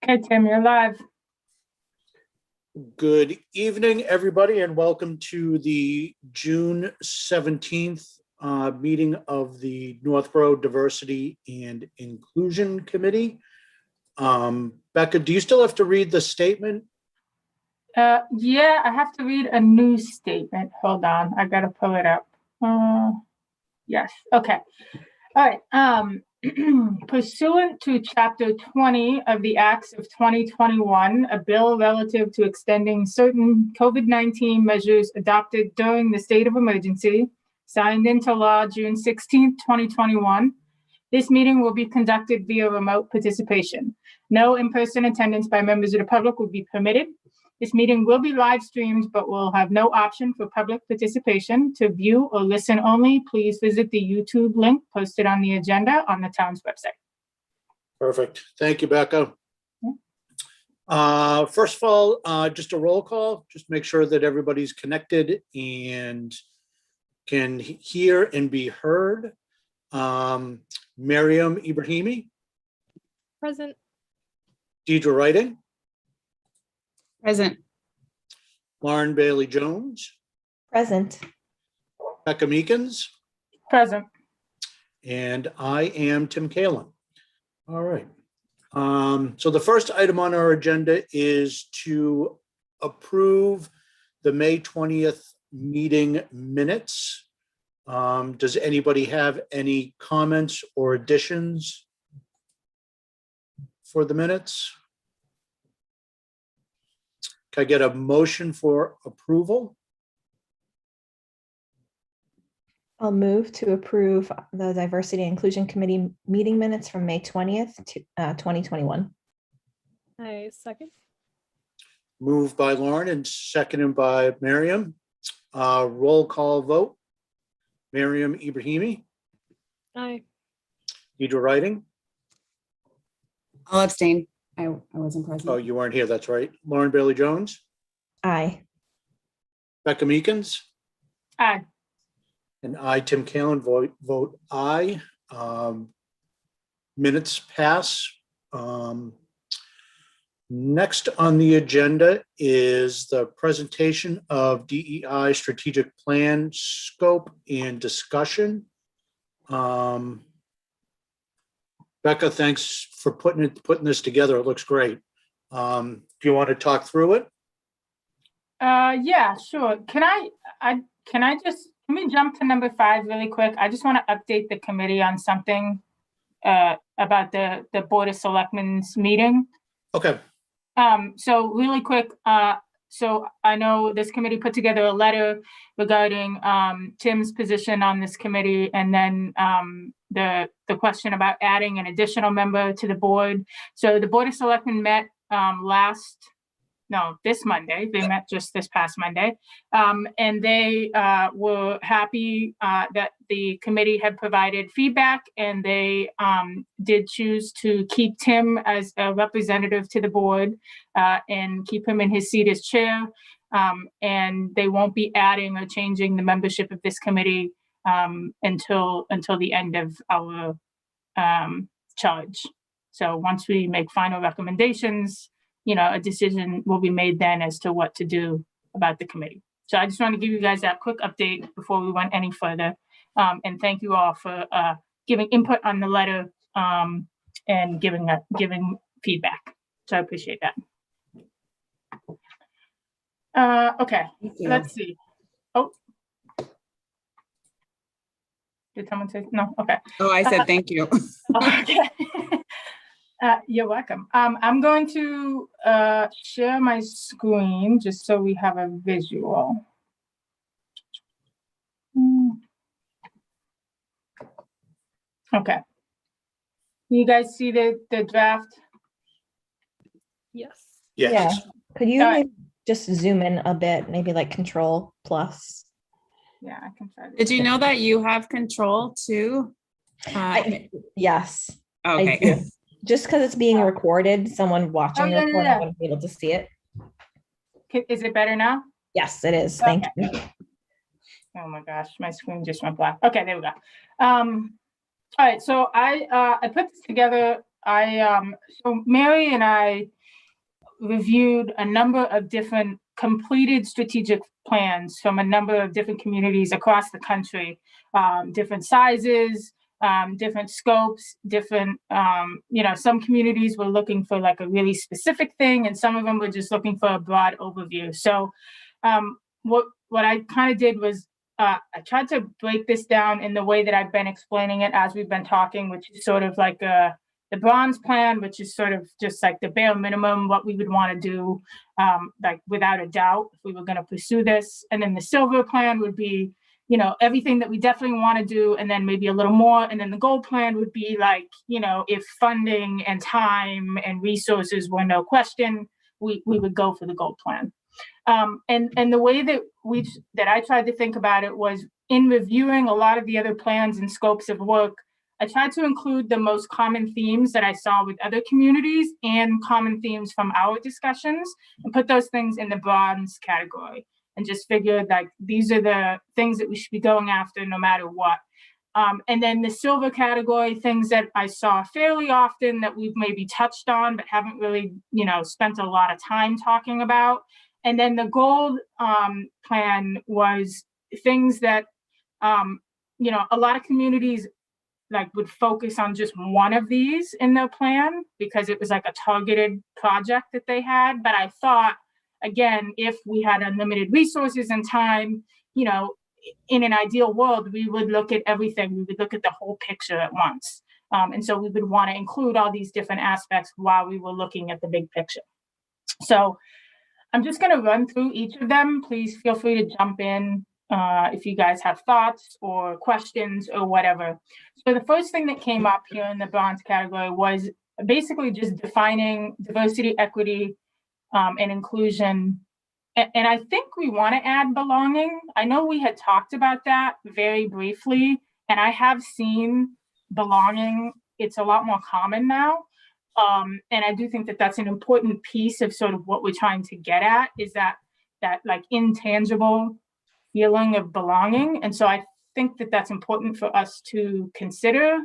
Okay, Tim, you're live. Good evening, everybody, and welcome to the June 17th meeting of the Northborough Diversity and Inclusion Committee. Becca, do you still have to read the statement? Yeah, I have to read a news statement. Hold on, I gotta pull it up. Yes, okay. All right. Pursuant to Chapter 20 of the Acts of 2021, a bill relative to extending certain COVID-19 measures adopted during the state of emergency, signed into law June 16, 2021. This meeting will be conducted via remote participation. No in-person attendance by members of the public will be permitted. This meeting will be live streamed, but will have no option for public participation. To view or listen only, please visit the YouTube link posted on the agenda on the town's website. Perfect. Thank you, Becca. First of all, just a roll call, just make sure that everybody's connected and can hear and be heard. Miriam Ibrahimi. Present. Deidre Writing. Present. Lauren Bailey Jones. Present. Becca Meekins. Present. And I am Tim Kalin. All right. So the first item on our agenda is to approve the May 20th meeting minutes. Does anybody have any comments or additions for the minutes? Can I get a motion for approval? I'll move to approve the Diversity and Inclusion Committee meeting minutes from May 20th, 2021. I second. Moved by Lauren and seconded by Miriam. Roll call vote. Miriam Ibrahimi. Aye. Deidre Writing. I'll abstain. I wasn't present. Oh, you weren't here. That's right. Lauren Bailey Jones. Aye. Becca Meekins. Aye. And I, Tim Kalin, vote aye. Minutes pass. Next on the agenda is the presentation of DEI strategic plan scope and discussion. Becca, thanks for putting this together. It looks great. Do you want to talk through it? Yeah, sure. Can we jump to number 5 really quick? I just want to update the committee on something about the Board of Selectmen's meeting. Okay. So really quick, so I know this committee put together a letter regarding Tim's position on this committee, and then the question about adding an additional member to the board. So the Board of Selectmen met this Monday. They met just this past Monday. And they were happy that the committee had provided feedback, and they did choose to keep Tim as a representative to the board and keep him in his seat as chair. And they won't be adding or changing the membership of this committee until the end of our charge. So once we make final recommendations, a decision will be made then as to what to do about the committee. So I just want to give you guys that quick update before we went any further. And thank you all for giving input on the letter and giving feedback. So I appreciate that. Okay, let's see. Oh, did someone say no? Okay. Oh, I said thank you. Okay. You're welcome. I'm going to share my screen just so we have a visual. Okay. You guys see the draft? Yes. Yes. Yeah. Could you maybe just zoom in a bit, maybe like Control+? Yeah, I can try. Did you know that you have control too? Yes. I Okay. do. Just because it's being recorded, someone watching the recording wouldn't be able to see it. Is it better now? Yes, it is. Thank you. Oh my gosh, my screen just went black. Okay, there we go. All right, so I put this together. So Mary and I reviewed a number of different completed strategic plans from a number of different communities across the country, different sizes, different scopes, different, some communities were looking for like a really specific thing, and some of them were just looking for a broad overview. So what I kind of did was I tried to break this down in the way that I've been explaining it as we've been talking, which is sort of like the bronze plan, which is sort of just like the bare minimum, what we would want to do, like without a doubt, if we were going to pursue this. And then the silver plan would be, everything that we definitely want to do, and then maybe a little more. And then the gold plan would be like, if funding and time and resources were no question, we would go for the gold plan. And the way that I tried to think about it was in reviewing a lot of the other plans and scopes of work, I tried to include the most common themes that I saw with other communities and common themes from our discussions and put those things in the bronze category and just figured like these are the things that we should be going after no matter what. And then the silver category, things that I saw fairly often that we've maybe touched on but haven't really, spent a lot of time talking about. And then the gold plan was things that, a lot of communities like would focus on just one of these in their plan because it was like a targeted project that they had. But I thought, again, if we had unlimited resources and time, in an ideal world, we would look at everything. We would look at the whole picture at once. And so we would want to include all these different aspects while we were looking at the big picture. So I'm just going to run through each of them. Please feel free to jump in if you guys have thoughts or questions or whatever. So the first thing that came up here in the bronze category was basically just defining diversity, equity, and inclusion. And I think we want to add belonging. I know we had talked about that very briefly, and I have seen belonging. It's a lot more common now. And I do think that that's an important piece of sort of what we're trying to get at is that like intangible feeling of belonging. And so I think that that's important for us to consider,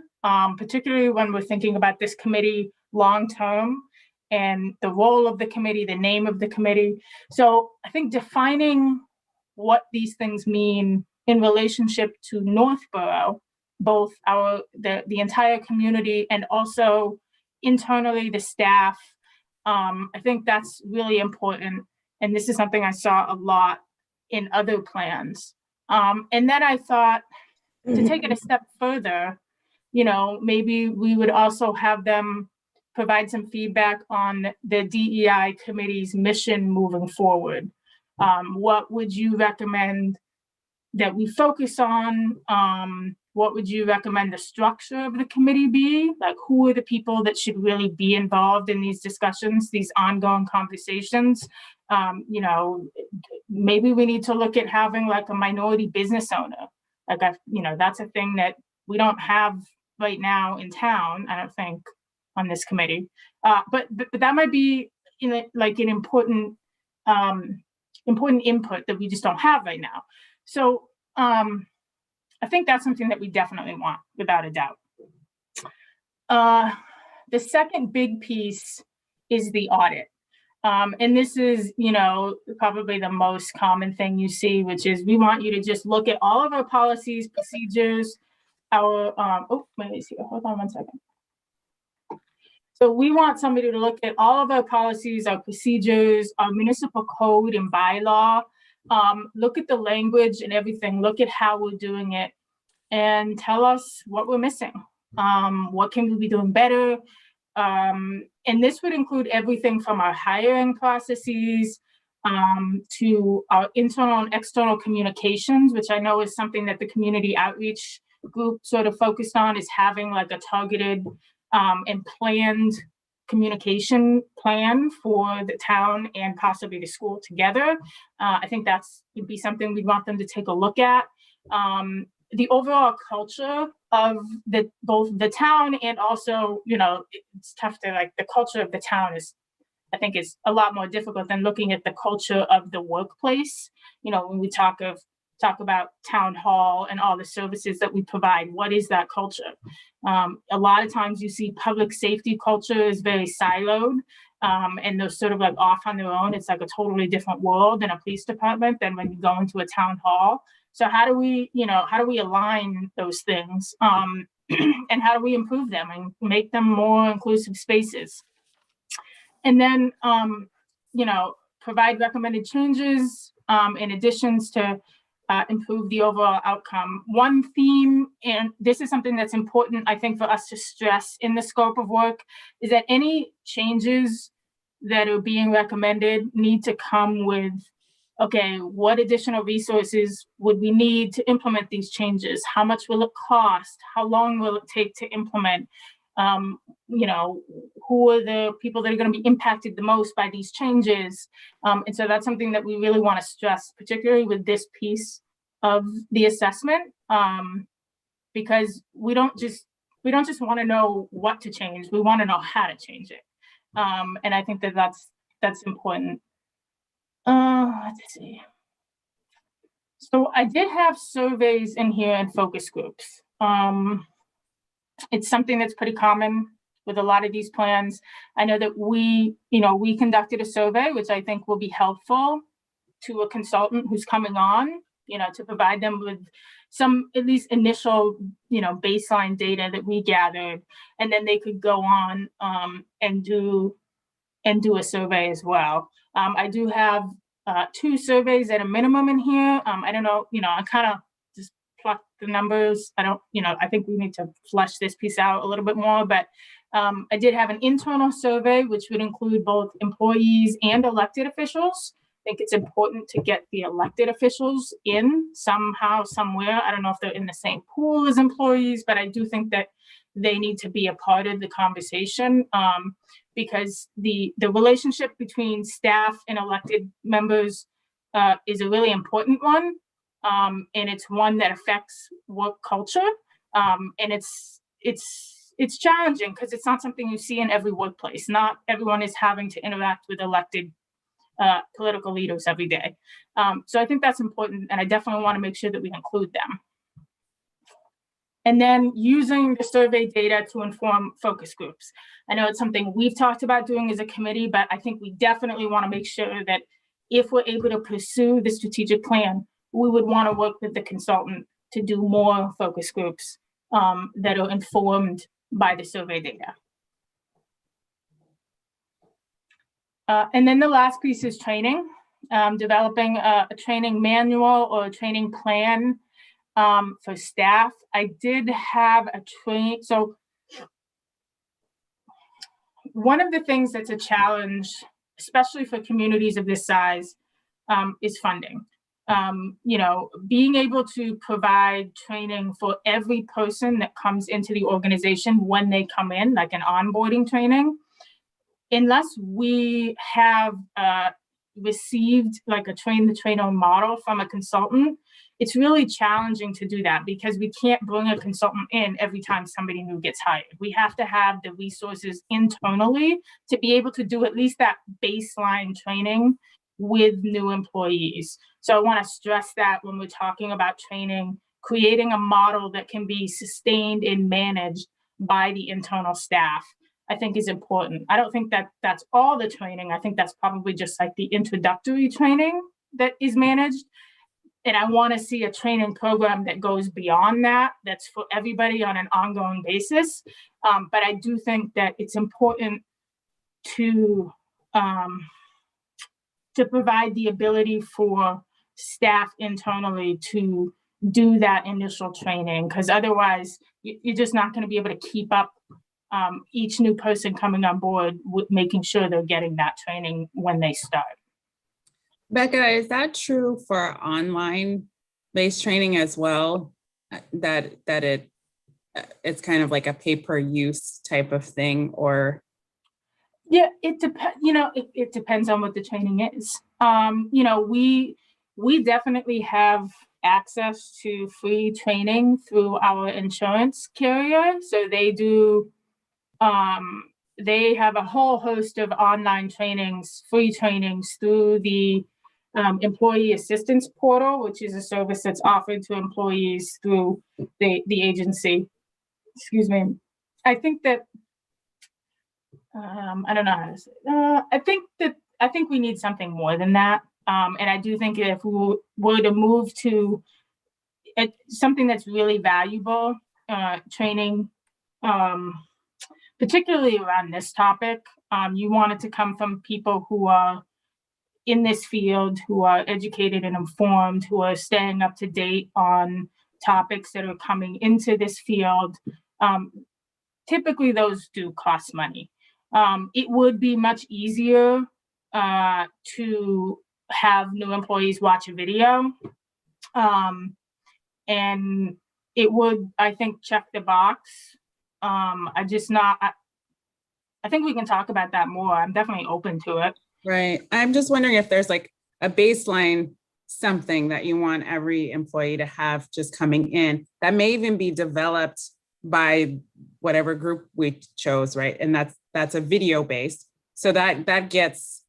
particularly when we're thinking about this committee long-term and the role of the committee, the name of the committee. So I think defining what these things mean in relationship to Northborough, both the entire community and also internally the staff, I think that's really important. And this is something I saw a lot in other plans. And then I thought to take it a step further, maybe we would also have them provide some feedback on the DEI committee's mission moving forward. What would you recommend that we focus on? What would you recommend the structure of the committee be? Like, who are the people that should really be involved in these discussions, these ongoing conversations? Maybe we need to look at having like a minority business owner. Like, that's a thing that we don't have right now in town, I don't think, on this committee. But that might be like an important input that we just don't have right now. So I think that's something that we definitely want, without a doubt. The second big piece is the audit. And this is, probably the most common thing you see, which is we want you to just look at all of our policies, procedures, hold on one second. So we want somebody to look at all of our policies, our procedures, our municipal code and bylaw, look at the language and everything, look at how we're doing it, and tell us what we're missing. What can we be doing better? And this would include everything from our hiring processes to our internal and external communications, which I know is something that the community outreach group sort of focused on, is having like a targeted and planned communication plan for the town and possibly the school together. I think would be something we'd want them to take a look at. The overall culture of both the town and also, it's tough to like the culture of the town I think is a lot more difficult than looking at the culture of the workplace. When we talk of talk about town hall and all the services that we provide. What is that culture? A lot of times you see public safety culture is very siloed, and they're sort of like off on their own. It's like a totally different world in a police department than when you go into a town hall. So how do we align those things? And how do we improve them and make them more inclusive spaces? And then, provide recommended changes in additions to improve the overall outcome. One theme, and this is something that's important, I think, for us to stress in the scope of work, is that any changes that are being recommended need to come with, okay, what additional resources would we need to implement these changes? How much will it cost? How long will it take to implement? Who are the people that are going to be impacted the most by these changes? And so that's something that we really want to stress, particularly with this piece of the assessment, because we don't just want to know what to change. We want to know how to change it. And I think that that's important. Let's see. So I did have surveys in here and focus groups. It's something that's pretty common with a lot of these plans. I know that we conducted a survey, which I think will be helpful to a consultant who's coming on, to provide them with some at least initial, baseline data that we gathered, and then they could go on and do a survey as well. I do have 2 surveys at a minimum in here. I don't know, I kind of just pluck the numbers. I don't, I think we need to flesh this piece out a little bit more, but I did have an internal survey, which would include both employees and elected officials. I think it's important to get the elected officials in somehow, somewhere. I don't know if they're in the same pool as employees, but I do think that they need to be a part of the conversation, because the relationship between staff and elected members is a really important one, and it's one that affects work culture, and it's challenging because it's not something you see in every workplace. Not everyone is having to interact with elected political leaders every day. So I think that's important, and I definitely want to make sure that we include them. And then using the survey data to inform focus groups. I know it's something we've talked about doing as a committee, but I think we definitely want to make sure that if we're able to pursue the strategic plan, we would want to work with the consultant to do more focus groups that are informed by the survey data. And then the last piece is training, developing a training manual or a training plan for staff. I did have a train. So one of the things that's a challenge, especially for communities of this size, is funding. Being able to provide training for every person that comes into the organization when they come in, like an onboarding training, unless we have received like a train the trainer model from a consultant, it's really challenging to do that because we can't bring a consultant in every time somebody new gets hired. We have to have the resources internally to be able to do at least that baseline training with new employees. So I want to stress that when we're talking about training, creating a model that can be sustained and managed by the internal staff, I think is important. I don't think that that's all the training. I think that's probably just like the introductory training that is managed. And I want to see a training program that goes beyond that, that's for everybody on an ongoing basis. But I do think that it's important to provide the ability for staff internally to do that initial training, because otherwise you're just not going to be able to keep up each new person coming on board with making sure they're getting that training when they start. Becca, is that true for online based training as well? That it's kind of like a pay-per-use type of thing, or? Yeah, it depends. It depends on what the training is. We definitely have access to free training through our insurance carrier. So they do. They have a whole host of online trainings, free trainings through the employee assistance portal, which is a service that's offered to employees through the agency. Excuse me. I think that, I don't know how to say, I think we need something more than that. And I do think if we were to move to something that's really valuable, training, particularly around this topic, you want it to come from people who are in this field, who are educated and informed, who are staying up to date on topics that are coming into this field. Typically, those do cost money. It would be much easier to have new employees watch a video. And it would, I think, check the box. I think we can talk about that more. I'm definitely open to it. Right. I'm just wondering if there's like a baseline, something that you want every employee to have just coming in that may even be developed by whatever group we chose, right? And that's a video based. So that gets,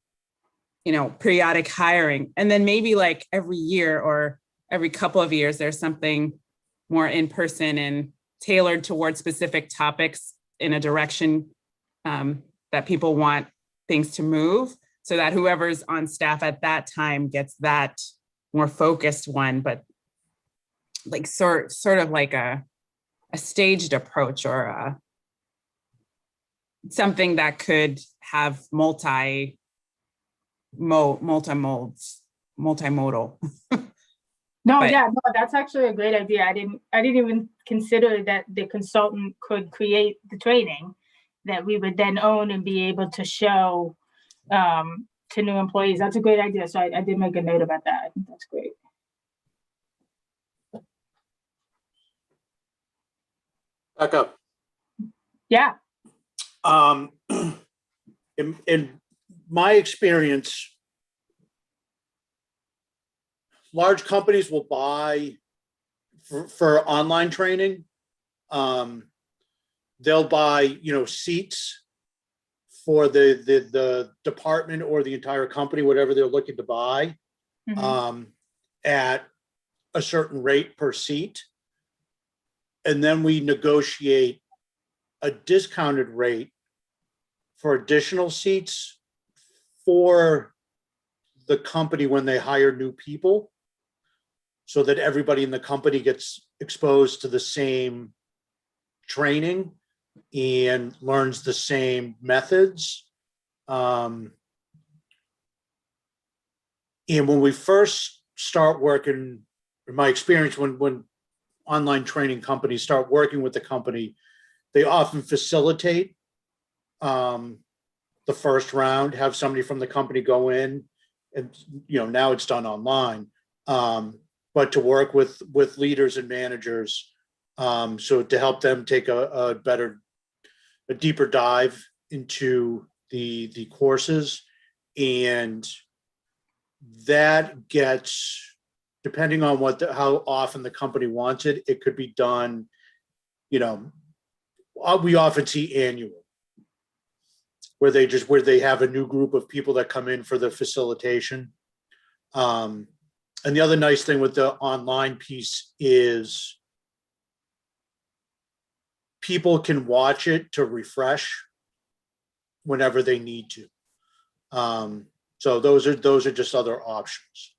periodic hiring. And then maybe like every year or every couple of years, there's something more in person and tailored towards specific topics in a direction that people want things to move, so that whoever's on staff at that time gets that more focused one, but like sort of like a staged approach, or something that could have multimodal. No, But- yeah, no, that's actually a great idea. I didn't even consider that the consultant could create the training that we would then own and be able to show to new employees. That's a great idea. So I did make a note about that. I think that's great. Back up. Yeah. In my experience, large companies will buy for online training. They'll buy, seats for the department or the entire company, whatever they're looking to buy, at a certain rate per seat. And then we negotiate a discounted rate for additional seats for the company when they hire new people, so that everybody in the company gets exposed to the same training and learns the same methods. And when we first start working, in my experience, when online training companies start working with the company, they often facilitate the first round, have somebody from the company go in, and now it's done online, but to work with leaders and managers, so to help them take a deeper dive into the courses. And that gets, depending on how often the company wants it, it could be done, we often see annual, where they have a new group of people that come in for the facilitation. And the other nice thing with the online piece is people can watch it to refresh whenever they need to. So those are just other options.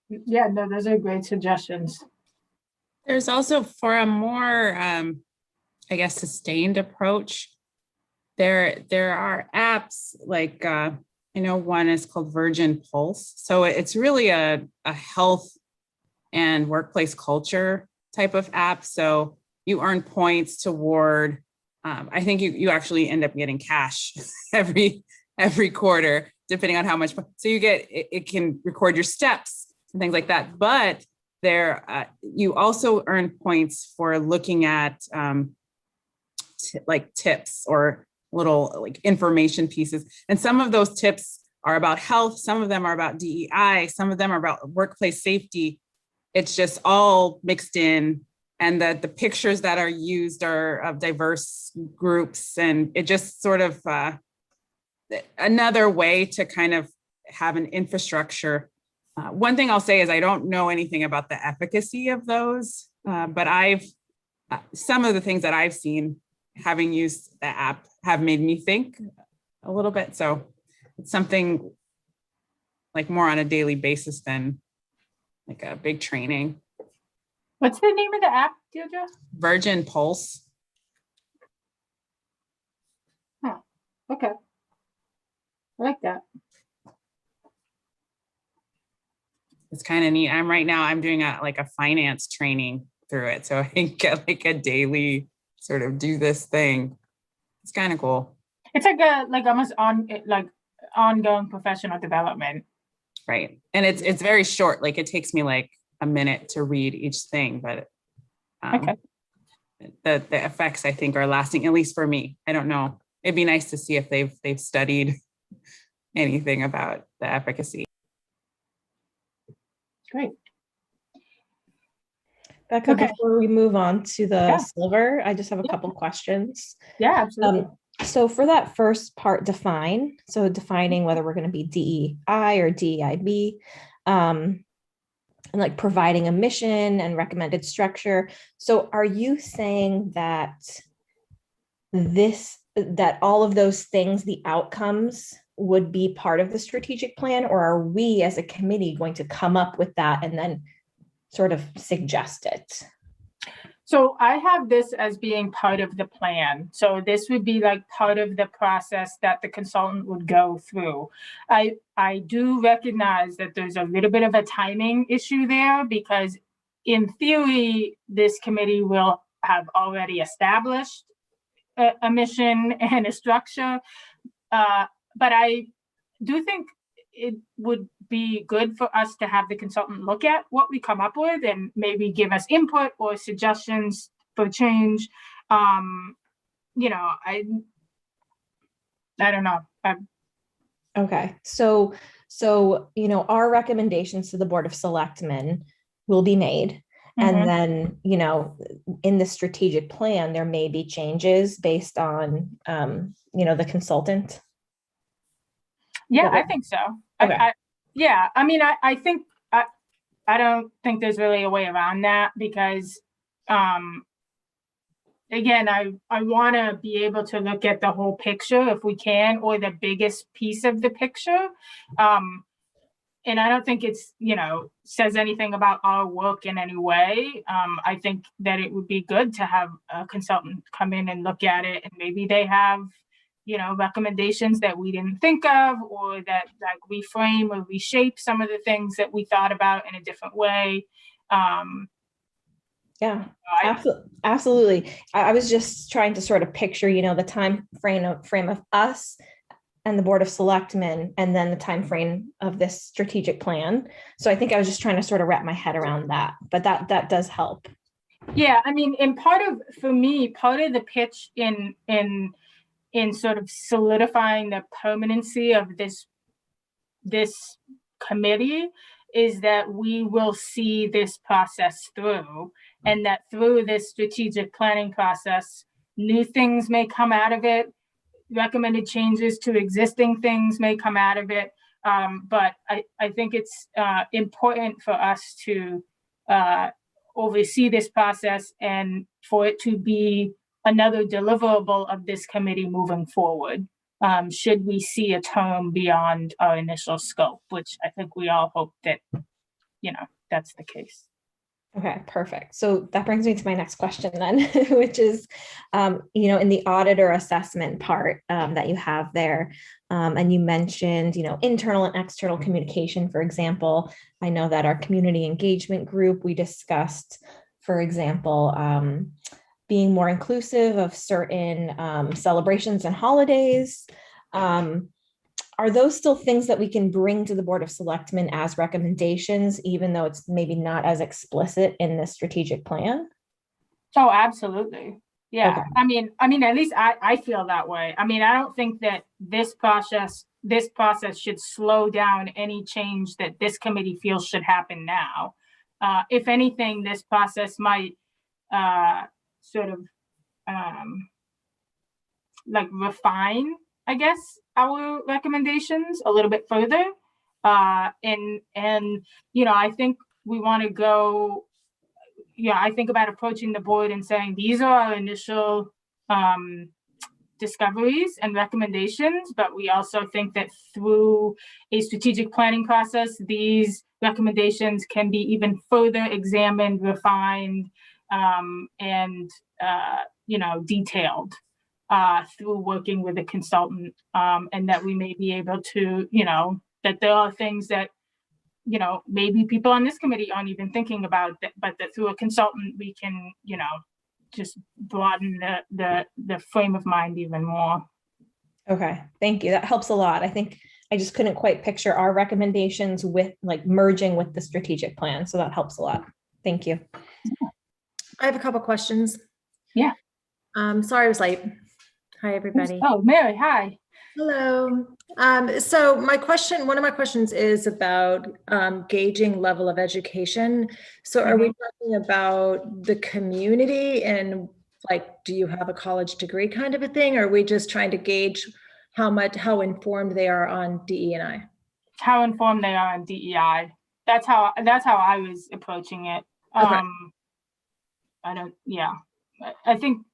Yeah, no, those are great suggestions. There's also, for a more, sustained approach, there are apps like, one is called Virgin Pulse. So it's really a health and workplace culture type of app. So you earn points toward, I think you actually end up getting cash every quarter, depending on how much. So you get, it can record your steps and things like that. But there, you also earn points for looking at tips or little information pieces. And some of those tips are about health. Some of them are about DEI. Some of them are about workplace safety. It's just all mixed in. And the pictures that are used are of diverse groups. And it just sort of another way to kind of have an infrastructure. One thing I'll say is I don't know anything about the efficacy of those, but some of the things that I've seen having used the app have made me think a little bit. So it's something like more on a daily basis than like a big training. What's the name of the app, Deirdre? Virgin Pulse. Okay. I like that. It's kind of neat. I'm doing a finance training through it. So I get like a daily sort of do this thing. It's kind of cool. It's like almost ongoing professional development. Right. And it's very short. Like it takes me like a minute to read each thing, but Okay. the effects I think are lasting, at least for me. I don't know. It'd be nice to see if they've studied anything about the efficacy. Great. Becca, Okay. before we move on to the Yeah. silver, I just have a Yeah. couple questions. Yeah, absolutely. So for that first part, defining whether we're going to be DEI or DEIB, and like providing a mission and recommended structure. So are you saying that all of those things, the outcomes, would be part of the strategic plan, or are we as a committee going to come up with that and then sort of suggest it? So I have this as being part of the plan. So this would be like part of the process that the consultant would go through. I do recognize that there's a little bit of a timing issue there, because in theory, this committee will have already established a mission and a structure. But I do think it would be good for us to have the consultant look at what we come up with and maybe give us input or suggestions for change. I don't know. Okay, so our recommendations to the Board of Selectmen will be made. And then, in the strategic plan, there may be changes based on, the consultant. Yeah, I think so. Okay. I think I don't think there's really a way around that, because again, I want to be able to look at the whole picture if we can, or the biggest piece of the picture. And I don't think it's, says anything about our work in any way. I think that it would be good to have a consultant come in and look at it, and maybe they have, recommendations that we didn't think of, or that like reframe or reshape some of the things that we thought about in a different way. Yeah, absolutely. I was just trying to sort of picture, the time frame of us and the Board of Selectmen, and then the time frame of this strategic plan. So I think I was just trying to sort of wrap my head around that, but that does help. Yeah, and part of the pitch in sort of solidifying the permanency of this committee is that we will see this process through, and that through this strategic planning process, new things may come out of it, recommended changes to existing things may come out of it. But I think it's important for us to oversee this process, and for it to be another deliverable of this committee moving forward, should we see a term beyond our initial scope, which I think we all hope that, that's the case. Okay, perfect. So that brings me to my next question then, which is, in the auditor assessment part that you have there, and you mentioned, internal and external communication, for example. I know that our community engagement group, we discussed, for example, being more inclusive of certain celebrations and holidays. Are those still things that we can bring to the Board of Selectmen as recommendations, even though it's maybe not as explicit in the strategic plan? Oh, absolutely. Yeah. Okay. At least I feel that way. I don't think that this process should slow down any change that this committee feels should happen now. If anything, this process might sort of refine, I guess, our recommendations a little bit further. And, you know, I think we want to go, I think about approaching the board and saying, these are our initial discoveries and recommendations, but we also think that through a strategic planning process, these recommendations can be even further examined, refined, and detailed through working with a consultant, and that we may be able to, that there are things that maybe people on this committee aren't even thinking about, but that through a consultant we can, just broaden the frame of mind even more. Okay, thank you. That helps a lot. I think I just couldn't quite picture our recommendations with like merging with the strategic plan. So that helps a lot. Thank you. I have a couple questions. Yeah. Sorry I was late. Hi, everybody. Oh, Mary, hi. Hello. So one of my questions is about gauging level of education. So are we talking about the community and like, do you have a college degree kind of a thing? Or are we just trying to gauge how informed they are on DE&I? How informed they are on DEI. That's how I was approaching it. Okay. I think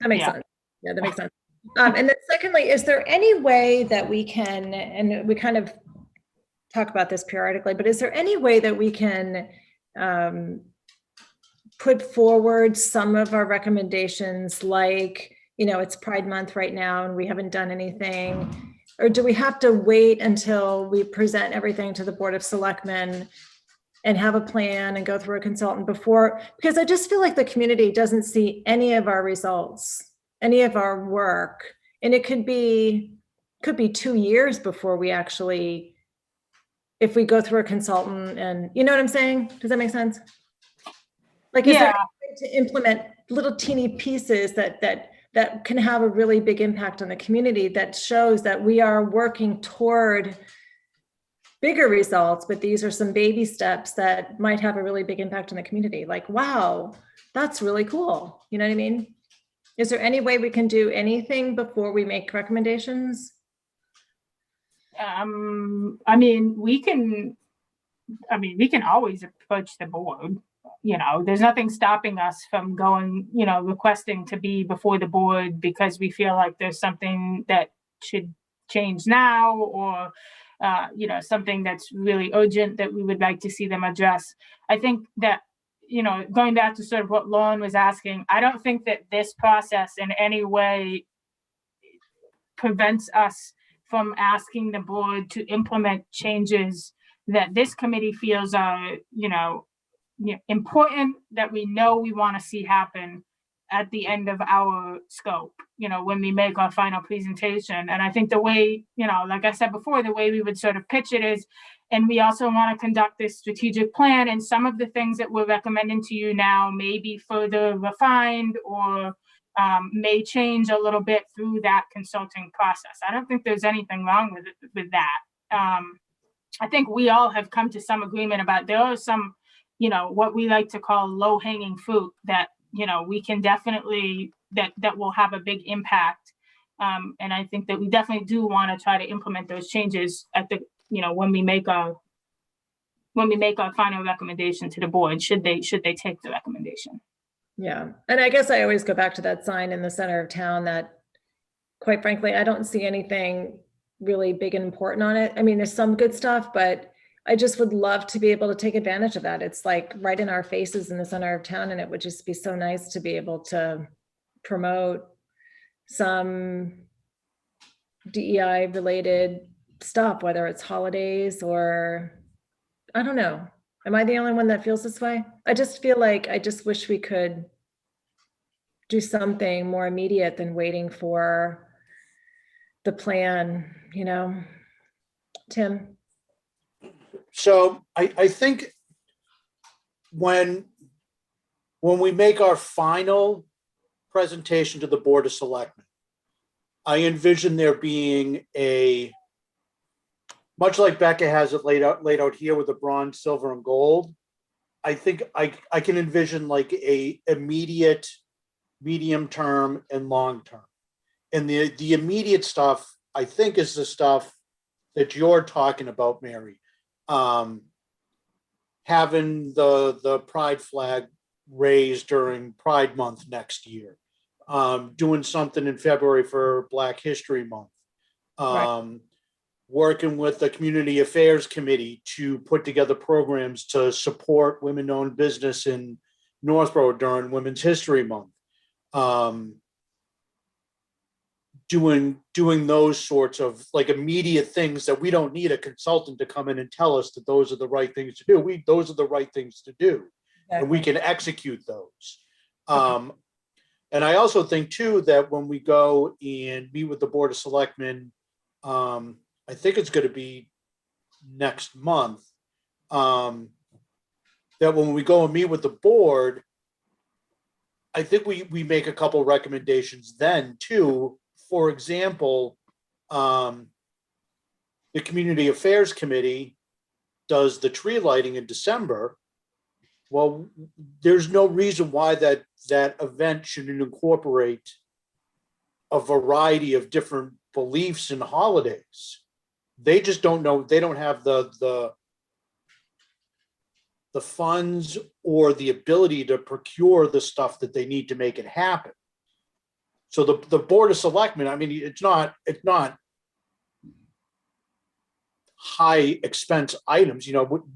That makes sense. Yeah, that makes sense. And then secondly, is there any way that we can, and we kind of talk about this periodically, but is there any way that we can put forward some of our recommendations, like, it's Pride Month right now and we haven't done anything, or do we have to wait until we present everything to the Board of Selectmen and have a plan and go through a consultant before? Because I just feel like the community doesn't see any of our results, any of our work. And it could be 2 years before we actually, if we go through a consultant, and you know what I'm saying? Does that make sense? Like, is there any way to implement little teeny pieces that can have a really big impact on the community, that shows that we are working toward bigger results, but these are some baby steps that might have a really big impact on the community? Like, wow, that's really cool. You know what I mean? Is there any way we can do anything before we make recommendations? we can always approach the board. There's nothing stopping us from going, requesting to be before the board because we feel like there's something that should change now, or something that's really urgent that we would like to see them address. I think that, going back to sort of what Lauren was asking, I don't think that this process in any way prevents us from asking the board to implement changes that this committee feels are, important, that we know we want to see happen at the end of our scope, when we make our final presentation. And I think the way, like I said before, the way we would sort of pitch it is, and we also want to conduct this strategic plan, and some of the things that we're recommending to you now may be further refined or may change a little bit through that consulting process. I don't think there's anything wrong with that. I think we all have come to some agreement about, there are some, what we like to call low-hanging fruit that, we can definitely, that will have a big impact. And I think that we definitely do want to try to implement those changes at the, when we make our final recommendation to the board, should they take the recommendation. Yeah. And I guess I always go back to that sign in the center of town that, quite frankly, I don't see anything really big and important on it. I mean, there's some good stuff, but I just would love to be able to take advantage of that. It's like right in our faces in the center of town, and it would just be so nice to be able to promote some DEI related stuff, whether it's holidays or, I don't know. Am I the only one that feels this way? I just feel like I just wish we could do something more immediate than waiting for the plan, Tim? So I think when we make our final presentation to the Board of Selectmen, I envision there being much like Becca has it laid out here with the bronze, silver, and gold. I think I can envision like a immediate, medium term, and long term. And the immediate stuff I think, is the stuff that you're talking about, Mary. Having the pride flag raised during Pride Month next year, doing something in February for Black History Month, working with the Community Affairs Committee to put together programs to support women-owned business in Northborough during Women's History Month. Doing those sorts of like immediate things that we don't need a consultant to come in and tell us that those are the right things to do. Those are the right things to do, and we can execute those. And I also think too that when we go and meet with the Board of Selectmen, I think it's going to be next month, that when we go and meet with the board, I think we make a couple recommendations then too. For example, the Community Affairs Committee does the tree lighting in December. Well, there's no reason why that event shouldn't incorporate a variety of different beliefs and holidays. They just don't know. They don't have the funds or the ability to procure the stuff that they need to make it happen. So the Board of Selectmen, I mean, it's not high expense items,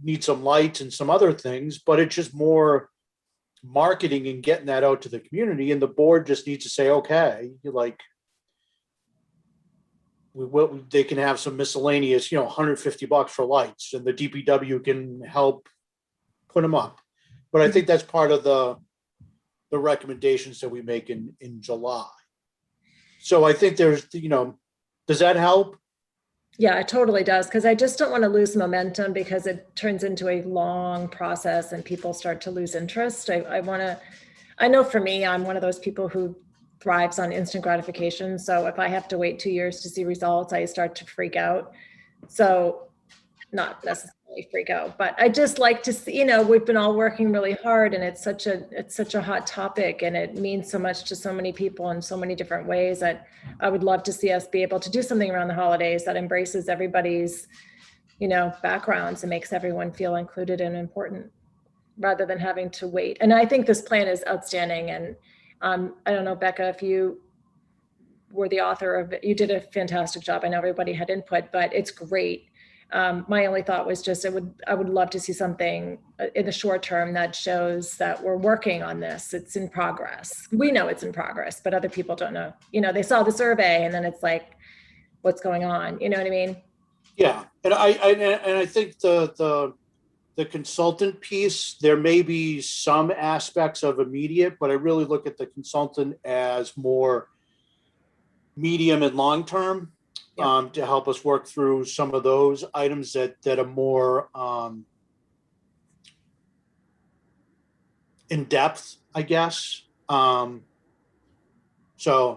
need some lights and some other things, but it's just more marketing and getting that out to the community. And the board just needs to say, okay, they can have some miscellaneous, $150 for lights, and the DPW can help put them up. But I think that's part of the recommendations that we make in July. So I think there's, does that help? Yeah, it totally does, because I just don't want to lose momentum because it turns into a long process and people start to lose interest. I know for me, I'm one of those people who thrives on instant gratification. So if I have to wait 2 years to see results, I start to freak out. So not necessarily freak out, but I just like to see, we've been all working really hard, and it's such a hot topic, and it means so much to so many people in so many different ways that I would love to see us be able to do something around the holidays that embraces everybody's, backgrounds and makes everyone feel included and important rather than having to wait. And I think this plan is outstanding. And I don't know, Becca, if you were the author of it, you did a fantastic job. I know everybody had input, but it's great. My only thought was just, I would love to see something in the short term that shows that we're working on this. It's in progress. We know it's in progress, but other people don't know. They saw the survey and then it's like, what's going on? You know what I mean? Yeah, and I think the consultant piece, there may be some aspects of immediate, but I really look at the consultant as more medium and long term. To help us work through some of those items that are more in depth, I guess. So,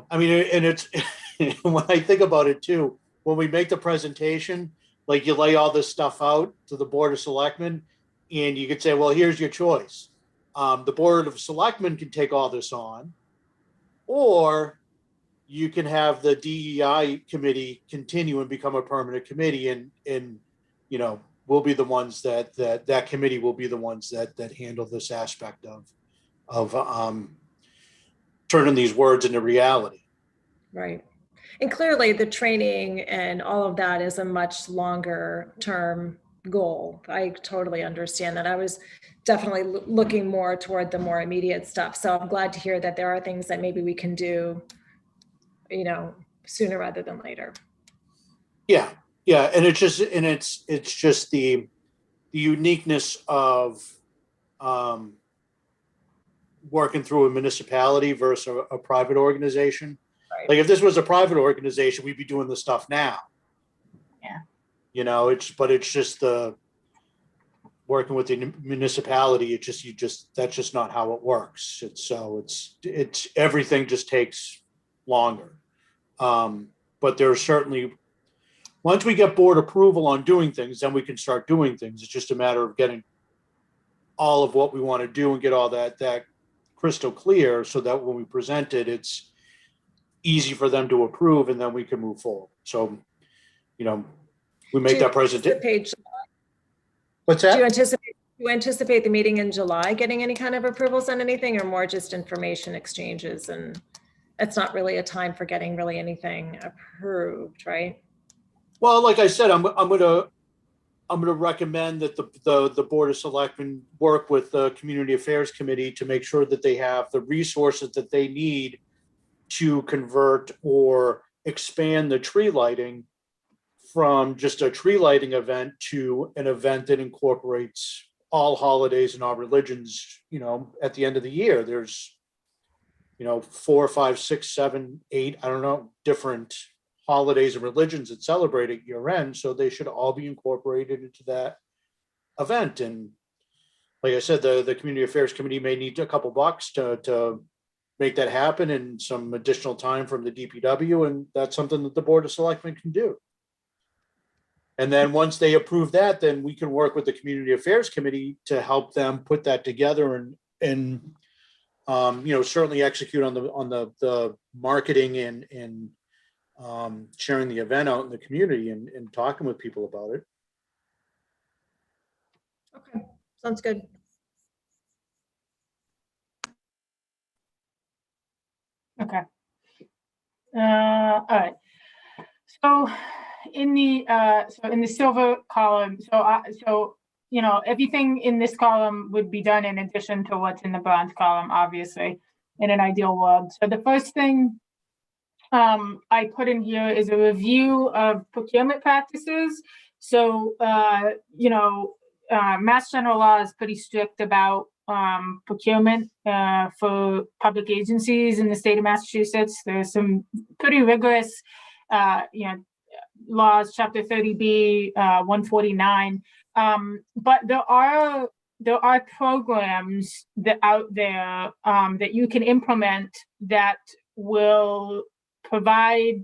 I mean, and it's when I think about it too, when we make the presentation, like you lay all this stuff out to the Board of Selectmen, and you could say, well, here's your choice. The Board of Selectmen can take all this on, or you can have the DEI committee continue and become a permanent committee, and we'll be the ones that committee will be the ones that handle this aspect of turning these words into reality. Right. And clearly the training and all of that is a much longer term goal. I totally understand that. I was definitely looking more toward the more immediate stuff. So I'm glad to hear that there are things that maybe we can do sooner rather than later. Yeah. And it's just the uniqueness of working through a municipality versus a private organization. Right. Like if this was a private organization, we'd be doing this stuff now. Yeah. It's just the working with the municipality. That's just not how it works. It's everything just takes longer. But there's certainly, once we get board approval on doing things, then we can start doing things. It's just a matter of getting all of what we want to do and get all that crystal clear so that when we present it, easy for them to approve, and then we can move forward. So, we Do make you that presentation. anticipate- What's Do you that? anticipate the meeting in July getting any kind of approvals on anything, or more just information exchanges? And it's not really a time for getting really anything approved, right? Well, like I said, I'm gonna recommend that the Board of Selectmen work with the Community Affairs Committee to make sure that they have the resources that they need to convert or expand the tree lighting from just a tree lighting event to an event that incorporates all holidays and all religions. At the end of the year, there's 4, 5, 6, 7, 8, I don't know, different holidays and religions that celebrate at year end. So they should all be incorporated into that event. And like I said, the Community Affairs Committee may need a couple bucks to make that happen, and some additional time from the DPW. And that's something that the Board of Selectmen can do. And then once they approve that, then we can work with the Community Affairs Committee to help them put that together and certainly execute on the marketing and sharing the event out in the community and talking with people about it. Okay, sounds good. Okay. All right. So in the silver column, everything in this column would be done in addition to what's in the bronze column, obviously, in an ideal world. So the first thing I put in here is a review of procurement practices. So, Mass General Law is pretty strict about procurement for public agencies in the state of Massachusetts. There's some pretty rigorous, laws, Chapter 30B, 149. But there are programs that out there that you can implement that will provide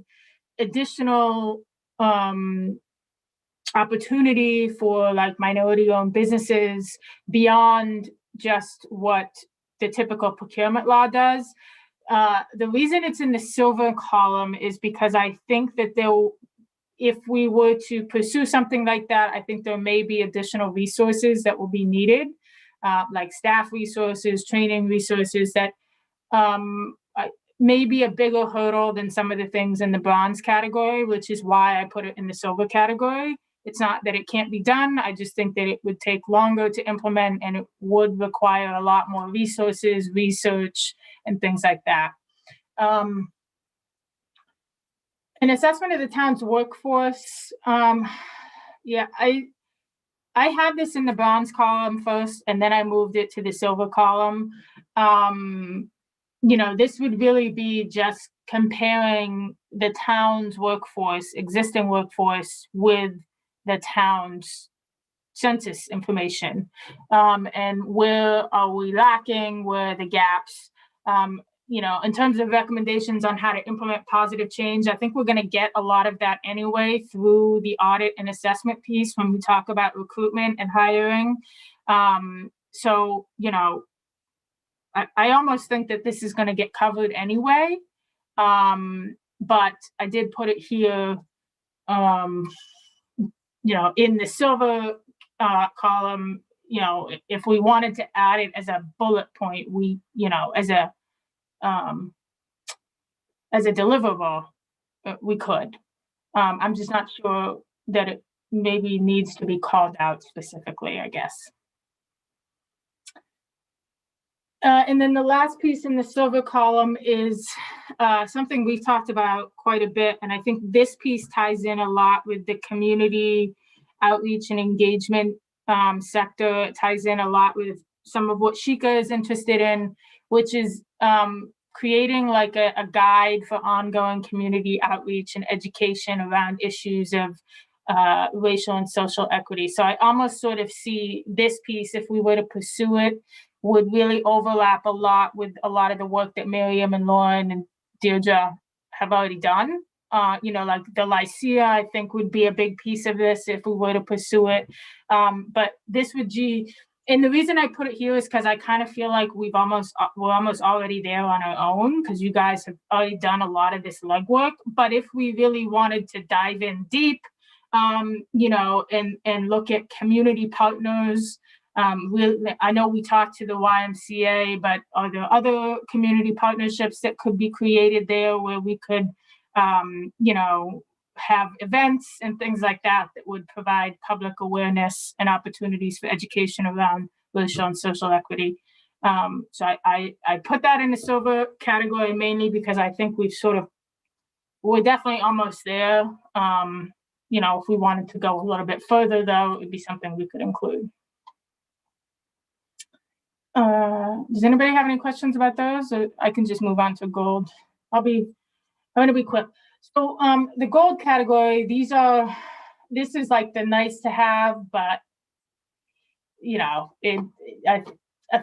additional opportunity for like minority-owned businesses beyond just what the typical procurement law does. The reason it's in the silver column is because I think that if we were to pursue something like that, I think there may be additional resources that will be needed, like staff resources, training resources that may be a bigger hurdle than some of the things in the bronze category, which is why I put it in the silver category. It's not that it can't be done. I just think that it would take longer to implement, and it would require a lot more resources, research, and things like that. An assessment of the town's workforce. Yeah, I had this in the bronze column first, and then I moved it to the silver column. This would really be just comparing the town's workforce, existing workforce, with the town's census information. And where are we lacking? Where are the gaps? In terms of recommendations on how to implement positive change, I think we're going to get a lot of that anyway through the audit and assessment piece when we talk about recruitment and hiring. I almost think that this is going to get covered anyway. But I did put it here, in the silver column. If we wanted to add it as a bullet point, as a deliverable, we could. I'm just not sure that it maybe needs to be called out specifically, I guess. And then the last piece in the silver column is something we've talked about quite a bit. And I think this piece ties in a lot with the community outreach and engagement sector. It ties in a lot with some of what Shika is interested in, which is creating like a guide for ongoing community outreach and education around issues of racial and social equity. So I almost sort of see this piece, if we were to pursue it, would really overlap a lot with a lot of the work that Miriam and Lauren and Deirdre have already done. Like the Lycea, I think, would be a big piece of this if we were to pursue it. But this would And the reason I put it here is because I kind of feel like we're almost already there on our own, because you guys have already done a lot of this legwork. But if we really wanted to dive in deep, you know, and look at community partners, I know we talked to the YMCA, but are there other community partnerships that could be created there where we could, you know, have events and things like that that would provide public awareness and opportunities for education around racial and social equity. So I put that in the silver category mainly because I think we're definitely almost there. You know, if we wanted to go a little bit further, though, it would be something we could include. Does anybody have any questions about those? Or I can just move on to gold. I'm going to be quick. So the gold category, this is like the nice to have, but you know, I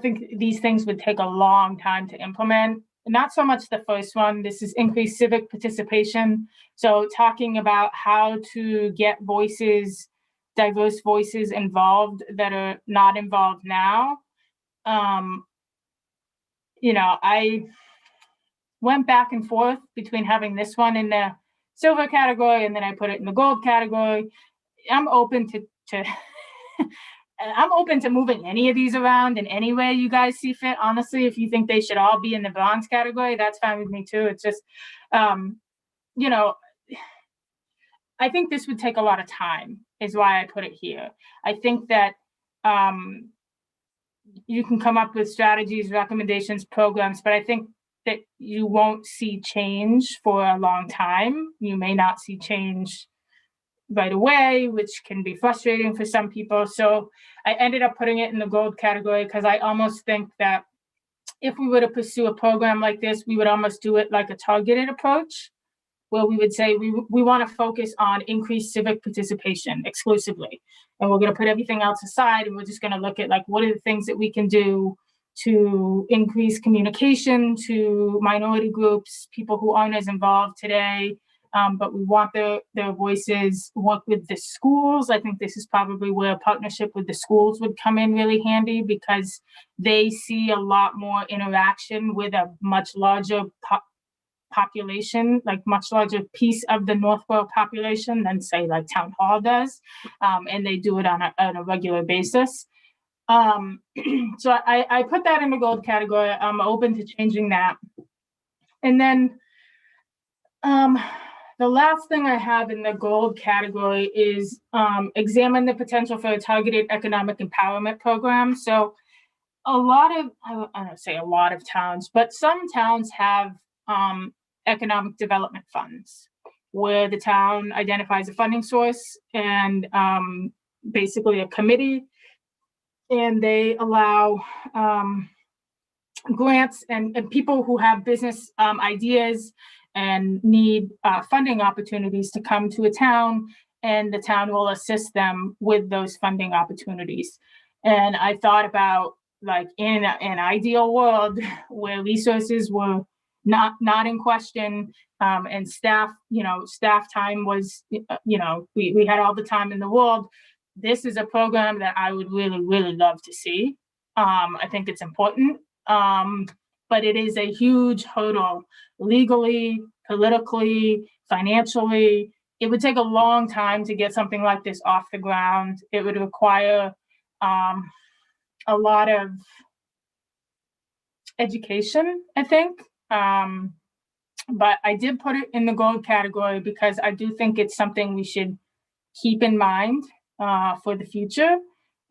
think these things would take a long time to implement. Not so much the first one. This is increased civic participation. So talking about how to get voices, diverse voices involved that are not involved now. You know, I went back and forth between having this one in the silver category and then I put it in the gold category. I'm open to I'm open to moving any of these around in any way you guys see fit. Honestly, if you think they should all be in the bronze category, that's fine with me too. It's just, you know, I think this would take a lot of time is why I put it here. I think that you can come up with strategies, recommendations, programs, but I think that you won't see change for a long time. You may not see change right away, which can be frustrating for some people. So I ended up putting it in the gold category because I almost think that if we were to pursue a program like this, we would almost do it like a targeted approach, where we would say we want to focus on increased civic participation exclusively. And we're going to put everything else aside and we're just going to look at like, what are the things that we can do to increase communication to minority groups, people who aren't as involved today, but we want their voices, work with the schools. I think this is probably where a partnership with the schools would come in really handy because they see a lot more interaction with a much larger population, like much larger piece of the Northborough population than say like Town Hall does. And they do it on a regular basis. So I put that in the gold category. I'm open to changing that. And then the last thing I have in the gold category is examine the potential for a targeted economic empowerment program. So a lot of, I don't say a lot of towns, but some towns have economic development funds where the town identifies a funding source and basically a committee, and they allow grants and people who have business ideas and need funding opportunities to come to a town, and the town will assist them with those funding opportunities. And I thought about like in an ideal world where resources were not in question, and staff time was, we had all the time in the world. This is a program that I would really, really love to see. I think it's important, but it is a huge hurdle legally, politically, financially. It would take a long time to get something like this off the ground. It would require a lot of education, I think. But I did put it in the gold category because I do think it's something we should keep in mind for the future.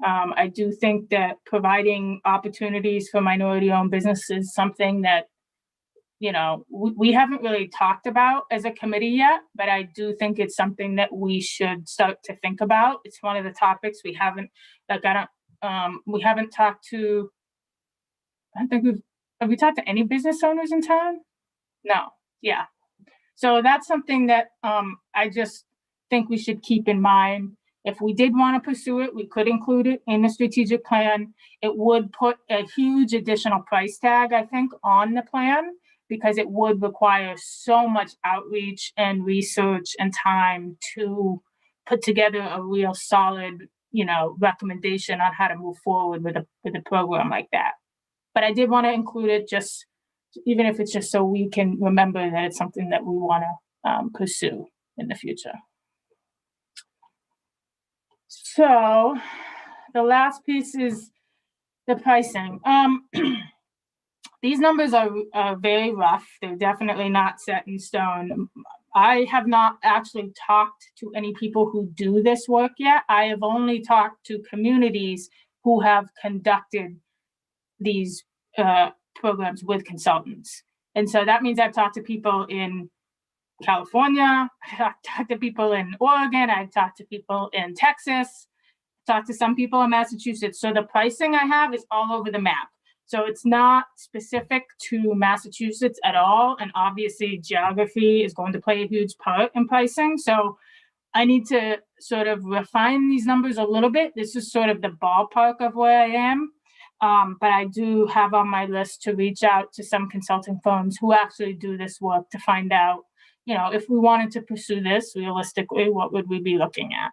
I do think that providing opportunities for minority-owned businesses is something that, we haven't really talked about as a committee yet, but I do think it's something that we should start to think about. It's one of the topics we haven't, we haven't talked to, have we talked to any business owners in town? No, yeah. So that's something that I just think we should keep in mind. If we did want to pursue it, we could include it in the strategic plan. It would put a huge additional price tag, I think, on the plan, because it would require so much outreach and research and time to put together a real solid recommendation on how to move forward with a program like that. But I did want to include it, just even if it's just so we can remember that it's something that we want to pursue in the future. So the last piece is the pricing. These numbers are very rough. They're definitely not set in stone. I have not actually talked to any people who do this work yet. I have only talked to communities who have conducted these programs with consultants. And so that means I've talked to people in California, I've talked to people in Oregon, I've talked to people in Texas, talked to some people in Massachusetts. So the pricing I have is all over the map. So it's not specific to Massachusetts at all. And obviously geography is going to play a huge part in pricing. So I need to sort of refine these numbers a little bit. This is sort of the ballpark of where I am. But I do have on my list to reach out to some consulting firms who actually do this work to find out, if we wanted to pursue this realistically, what would we be looking at?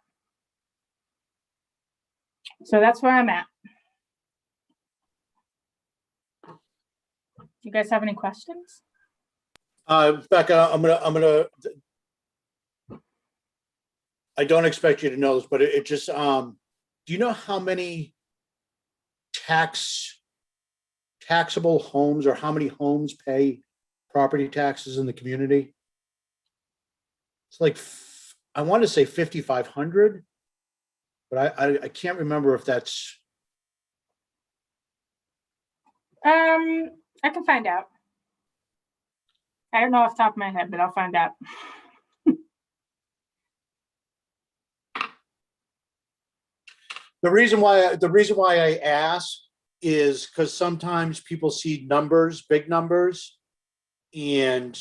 So that's where I'm at. Do you guys have any questions? Becca, I don't expect you to know this, but it just, do you know how many taxable homes, or how many homes pay property taxes in the community? It's like, I want to say 5,500, but I can't remember if that's. I can find out. I don't know off the top of my head, but I'll find out. The reason why I ask is because sometimes people see numbers, big numbers, and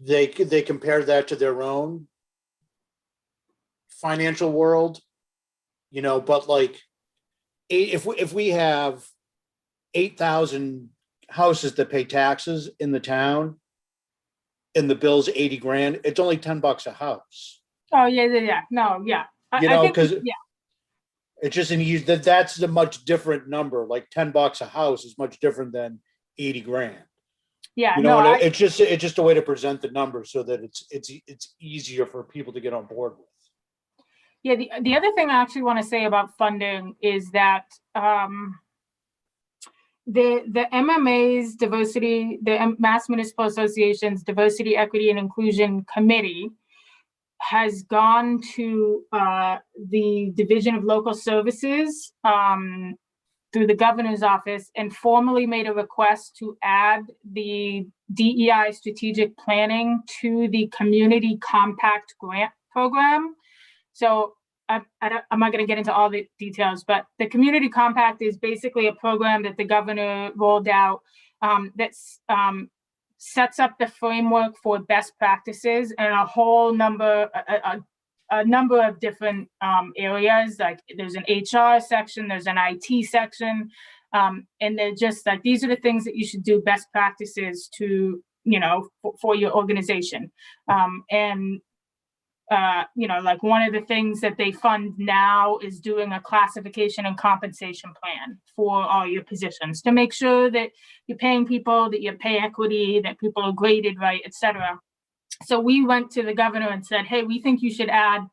they compare that to their own financial world, but like if we have 8,000 houses that pay taxes in the town and the bill's 80 grand, it's only $10 a house. Oh yeah. No, yeah. I think, because yeah. it's just that's a much different number. Like $10 a house is much different than 80 grand. Yeah, it's just a way to present the number so that it's easier for people to get on board with. Yeah, the other thing I actually want to say about funding is that the MMA's the Mass Municipal Association's Diversity, Equity, and Inclusion Committee has gone to the Division of Local Services through the governor's office and formally made a request to add the DEI strategic planning to the Community Compact grant program. So I'm not going to get into all the details, but the Community Compact is basically a program that the governor rolled out that sets up the framework for best practices and a whole number, a number of different areas. Like there's an HR section, there's an IT section, and they're just like, these are the things that you should do, best practices to, for your organization. Like one of the things that they fund now is doing a classification and compensation plan for all your positions to make sure that you're paying people, that you pay equity, that people are graded right, et cetera. So we went to the governor and said, hey, we think you should add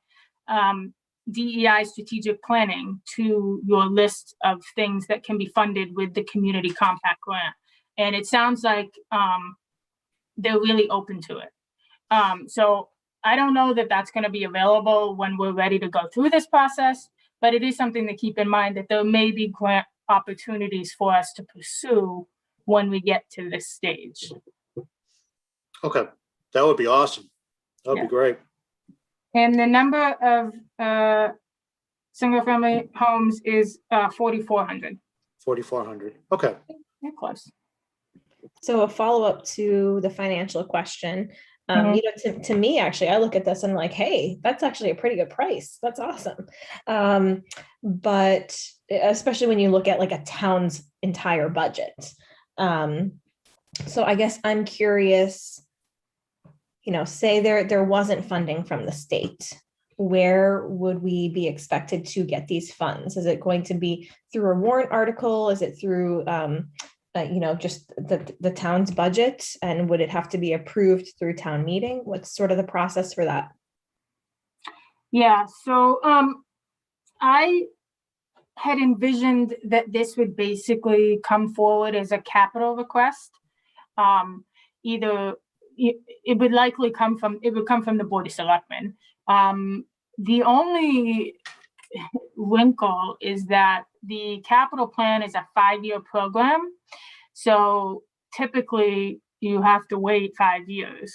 DEI strategic planning to your list of things that can be funded with the Community Compact grant. And it sounds like they're really open to it. So I don't know that that's going to be available when we're ready to go through this process, but it is something to keep in mind that there may be grant opportunities for us to pursue when we get to this stage. Okay, that would be awesome. That would be great. And the number of single-family homes is 4,400. 4,400. Okay. Yeah, close. So a follow-up to the financial question. To me, actually, I look at this and I'm like, hey, that's actually a pretty good price. That's awesome. But especially when you look at like a town's entire budget. So I guess I'm curious, say there wasn't funding from the state. where would we be expected to get these funds? Is it going to be through a warrant article? Is it through, just the town's budget? And would it have to be approved through town meeting? What's sort of the process for that? Yeah, so I had envisioned that this would basically come forward as a capital request. It would likely come from the Board of Selectmen. The only wrinkle is that the capital plan is a 5-year program. So typically you have to wait 5 years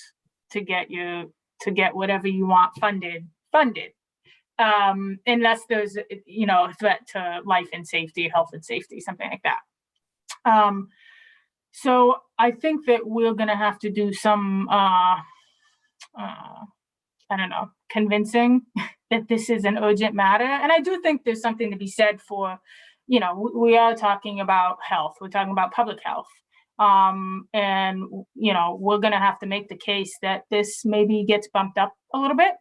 to get whatever you want funded. Unless there's, a threat to life and safety, health and safety, something like that. So I think that we're going to have to do some, convincing that this is an urgent matter. And I do think there's something to be said for, we are talking about health. We're talking about public health. And, we're going to have to make the case that this maybe gets bumped up a little bit.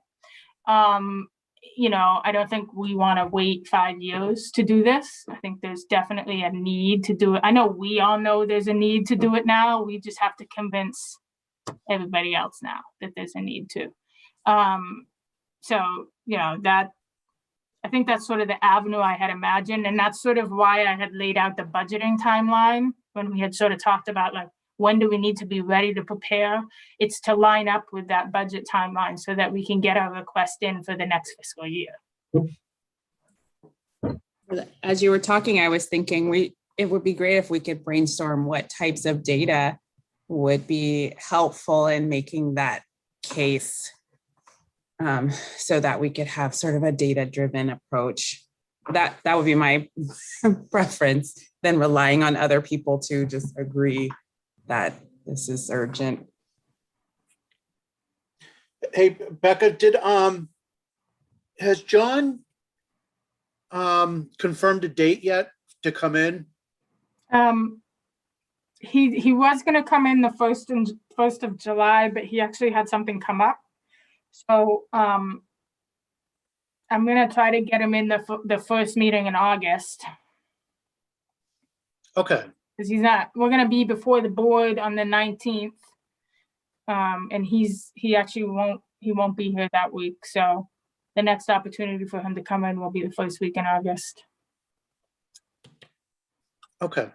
I don't think we want to wait 5 years to do this. I think there's definitely a need to do it. I know we all know there's a need to do it now. We just have to convince everybody else now that there's a need to. That I think that's sort of the avenue I had imagined. And that's sort of why I had laid out the budgeting timeline when we had sort of talked about like, when do we need to be ready to prepare? It's to line up with that budget timeline so that we can get our request in for the next fiscal year. As you were talking, I was thinking it would be great if we could brainstorm what types of data would be helpful in making that case, so that we could have sort of a data-driven approach. That would be my preference, than relying on other people to just agree that this is urgent. Hey, Becca, has John confirmed a date yet to come in? He was going to come in the 1st of July, but he actually had something come up. So I'm going to try to get him in the first meeting in August. Okay. Because we're going to be before the board on the 19th. And he actually won't be here that week. So the next opportunity for him to come in will be the first week in August. Okay.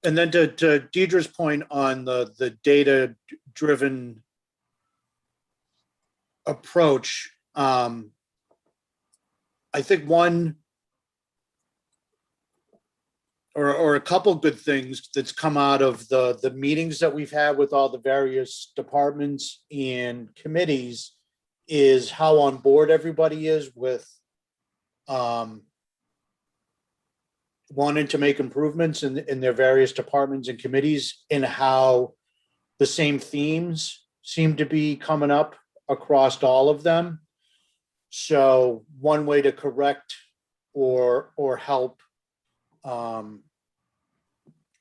And then to Deidre's point on the data-driven approach, I think one or a couple good things that's come out of the meetings that we've had with all the various departments and committees is how on board everybody is with wanting to make improvements in their various departments and committees, and how the same themes seem to be coming up across all of them. So one way to correct or help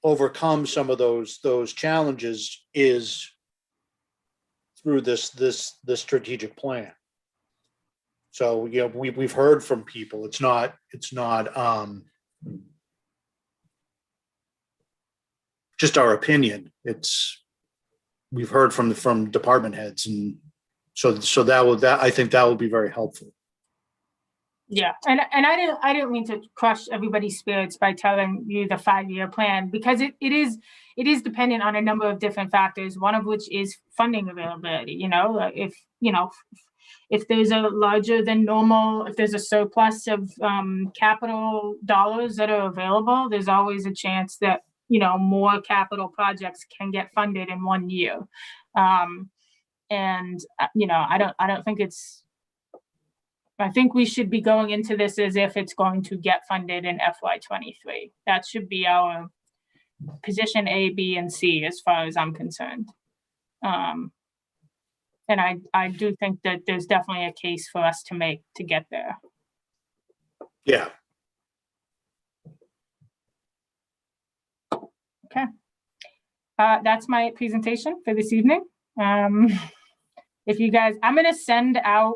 overcome some of those challenges is through this strategic plan. So we've heard from people. It's not just our opinion. We've heard from department heads, and so I think that will be very helpful. Yeah, and I didn't mean to crush everybody's spirits by telling you the 5-year plan, because it is dependent on a number of different factors, one of which is funding availability. If there's a larger than normal, if there's a surplus of capital dollars that are available, there's always a chance that more capital projects can get funded in 1 year. I think we should be going into this as if it's going to get funded in FY23. That should be our position A, B, and C as far as I'm concerned. And I do think that there's definitely a case for us to make to get there. Yeah. Okay. That's my presentation for this evening. if you guys, I'm gonna send out,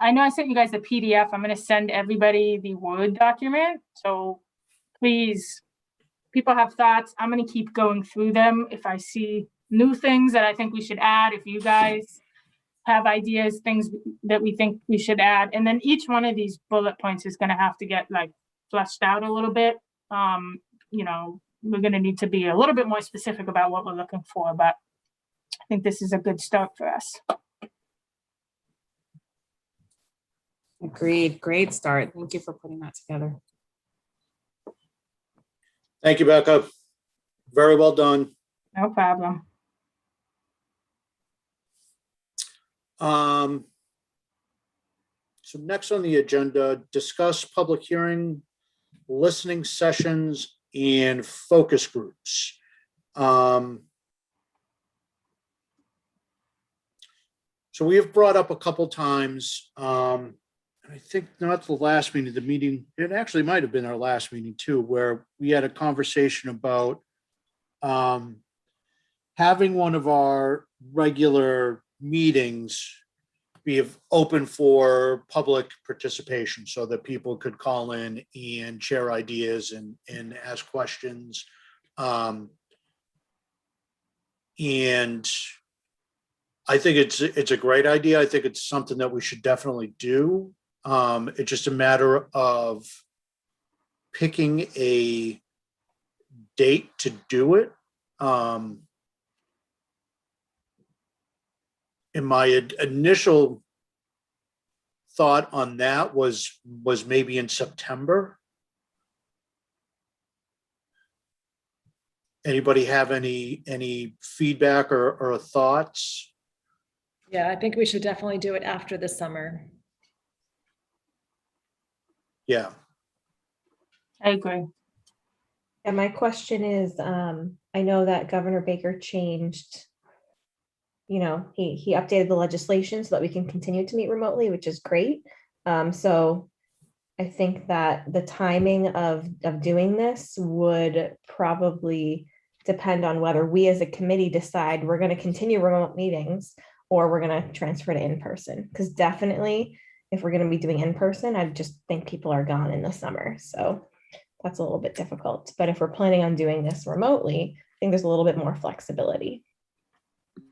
I know I sent you guys the PDF. I'm gonna send everybody the Word document. So please, people have thoughts. I'm gonna keep going through them. If I see new things that I think we should add, if you guys have ideas, things that we think we should add, and then each one of these bullet points is gonna have to get like fleshed out a little bit. You know, we're gonna need to be a little bit more specific about what we're looking for, but I think this is a good start for us. Agreed. Great start. Thank you for putting that together. Thank you, Becca. Very well done. No problem. So next on the agenda, discuss public hearing, listening sessions, and focus groups. So we have brought up a couple times, I think not the last meeting, the meeting, it actually might have been our last meeting too, where we had a conversation about having one of our regular meetings be open for public participation so that people could call in and share ideas and ask questions. And I think it's a great idea. I think it's something that we should definitely do. It's just a matter of picking a date to do it. And my initial thought on that was maybe in September. Anybody have any feedback or thoughts? Yeah, I think we should definitely do it after the summer. Yeah. I agree. And my question is, I know that Governor Baker changed, you know, he updated the legislation so that we can continue to meet remotely, which is great. So I think that the timing of doing this would probably depend on whether we as a committee decide we're going to continue remote meetings or we're going to transfer to in-person. Because definitely, if we're going to be doing in-person, I just think people are gone in the summer. So that's a little bit difficult. But if we're planning on doing this remotely, I think there's a little bit more flexibility. Do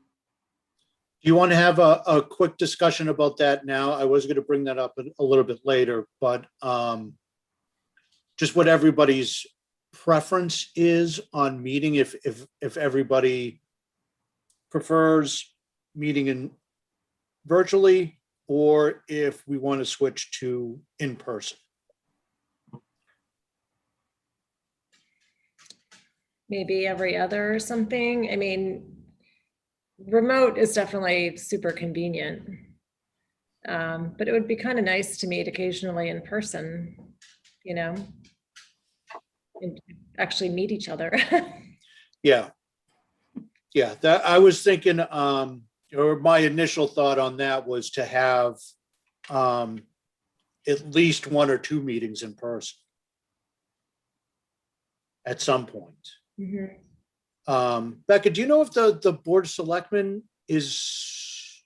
you want to have a quick discussion about that now? I was going to bring that up a little bit later, but just what everybody's preference is on meeting, if everybody prefers meeting in virtually, or if we want to switch to in person. Maybe every other or something. I mean, remote is definitely super convenient. But it would be kind of nice to meet occasionally in person, you know, and actually meet each other. Yeah. Yeah, that I was thinking, or my initial thought on that was to have at least one or two meetings in person at some point. Mhm. Becca, do you know if the Board of Selectmen is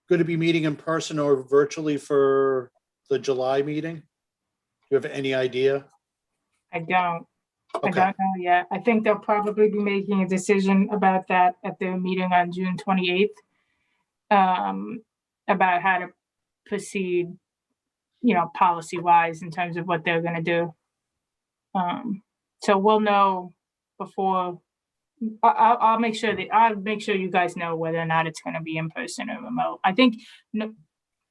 going to be meeting in person or virtually for the July meeting? Do you have any idea? I don't. I Okay, don't know yet. I think they'll probably be making a decision about that at their meeting on June 28th. About how to proceed, you know, policy wise in terms of what they're going to do. So we'll know before. I'll make sure you guys know whether or not it's going to be in person or remote. I think no.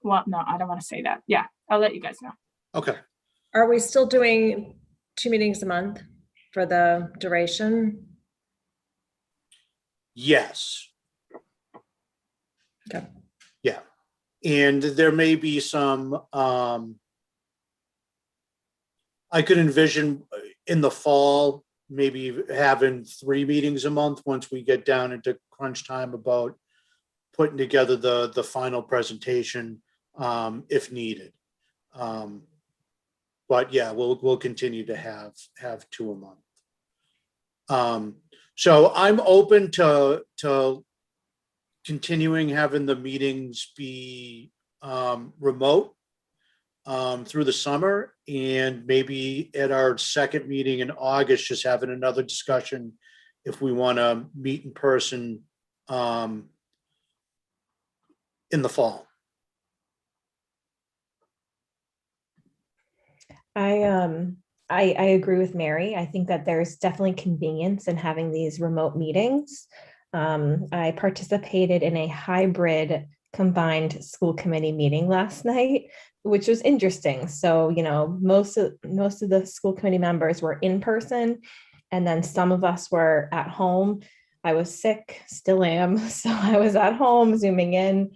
Well, no, I don't want to say that. Yeah, I'll let you guys know. okay. Are we still doing 2 meetings a month for the duration? Yes. Okay. Yeah. And there may be some, I could envision in the fall, maybe having 3 meetings a month once we get down into crunch time about putting together the final presentation, if needed. But yeah, we'll continue to have 2 a month. So I'm open to continuing having the meetings be remote through the summer, and maybe at our second meeting in August, just having another discussion if we want to meet in person in the fall. I agree with Mary. I think that there's definitely convenience in having these remote meetings. I participated in a hybrid combined school committee meeting last night, which was interesting. So, you know, most of the school committee members were in person, and then some of us were at home. I was sick, still am, so I was at home Zooming in.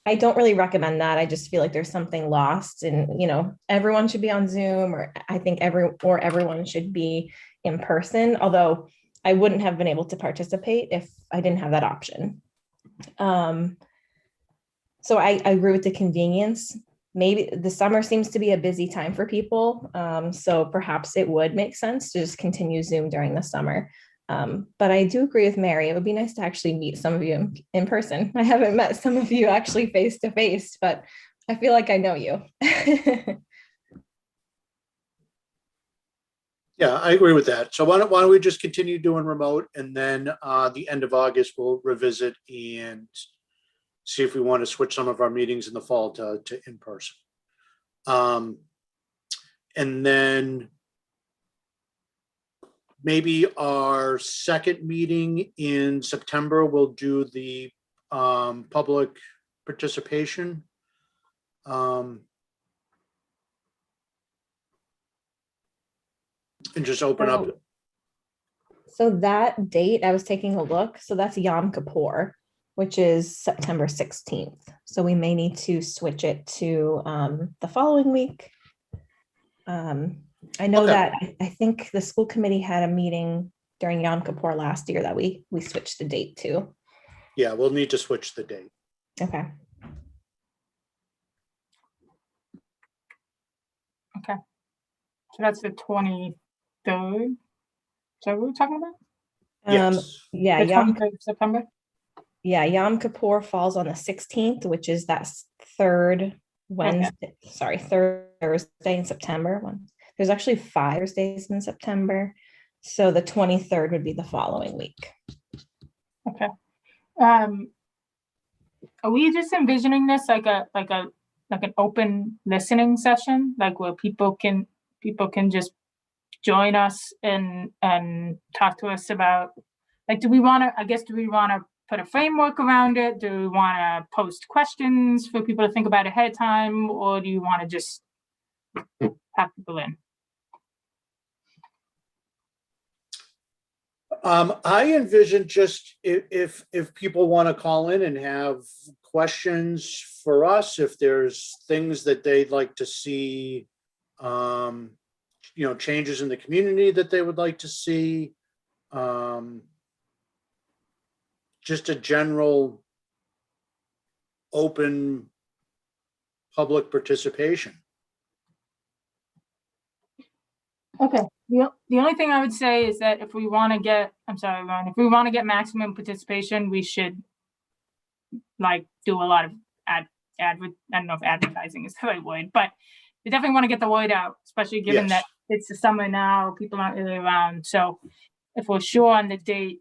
I don't really recommend that. I just feel like there's something lost, and, you know, everyone should be on Zoom, or I think everyone should be in person, although I wouldn't have been able to participate if I didn't have that option. So I agree with the convenience. Maybe the summer seems to be a busy time for people. So perhaps it would make sense to just continue Zoom during the summer. But I do agree with Mary. It would be nice to actually meet some of you in person. I haven't met some of you actually face to face, but I feel like I know you. Yeah, I agree with that. So why don't we just continue doing remote, and then the end of August, we'll revisit and see if we want to switch some of our meetings in the fall to in person. And then maybe our second meeting in September, we'll do the public participation. And just open up. So that date, I was taking a look. So that's Yom Kippur, which is September 16th. So we may need to switch it to the following week. I know Okay. that I think the school committee had a meeting during Yom Kippur last year that we switched the date to. Yeah, we'll need to switch the date. Okay. Okay. So that's the 23rd. Is that what we're talking about? Yes. Yeah, The 23rd of September? Yom Kippur falls on the 16th, which is that third Wednesday, third Thursday in September. There's actually 5 Thursdays in September. So the 23rd would be the following week. Okay. Are we just envisioning this like an open listening session, like where people can just join us and talk to us about, like, do we want to put a framework around it? Do we want to post questions for people to think about ahead of time, or do you want to just have people in? I envision just if people want to call in and have questions for us, if there's things that they'd like to see, changes in the community that they would like to see, just a general open public participation. Okay. The only thing I would say is that if we want to get, I'm sorry, Ron, if we want to get maximum participation, we should do a lot of I don't know if advertising is the right word, but we definitely want to get the word out, especially given Yes. that it's the summer now, people aren't really around. So if we're sure on the date,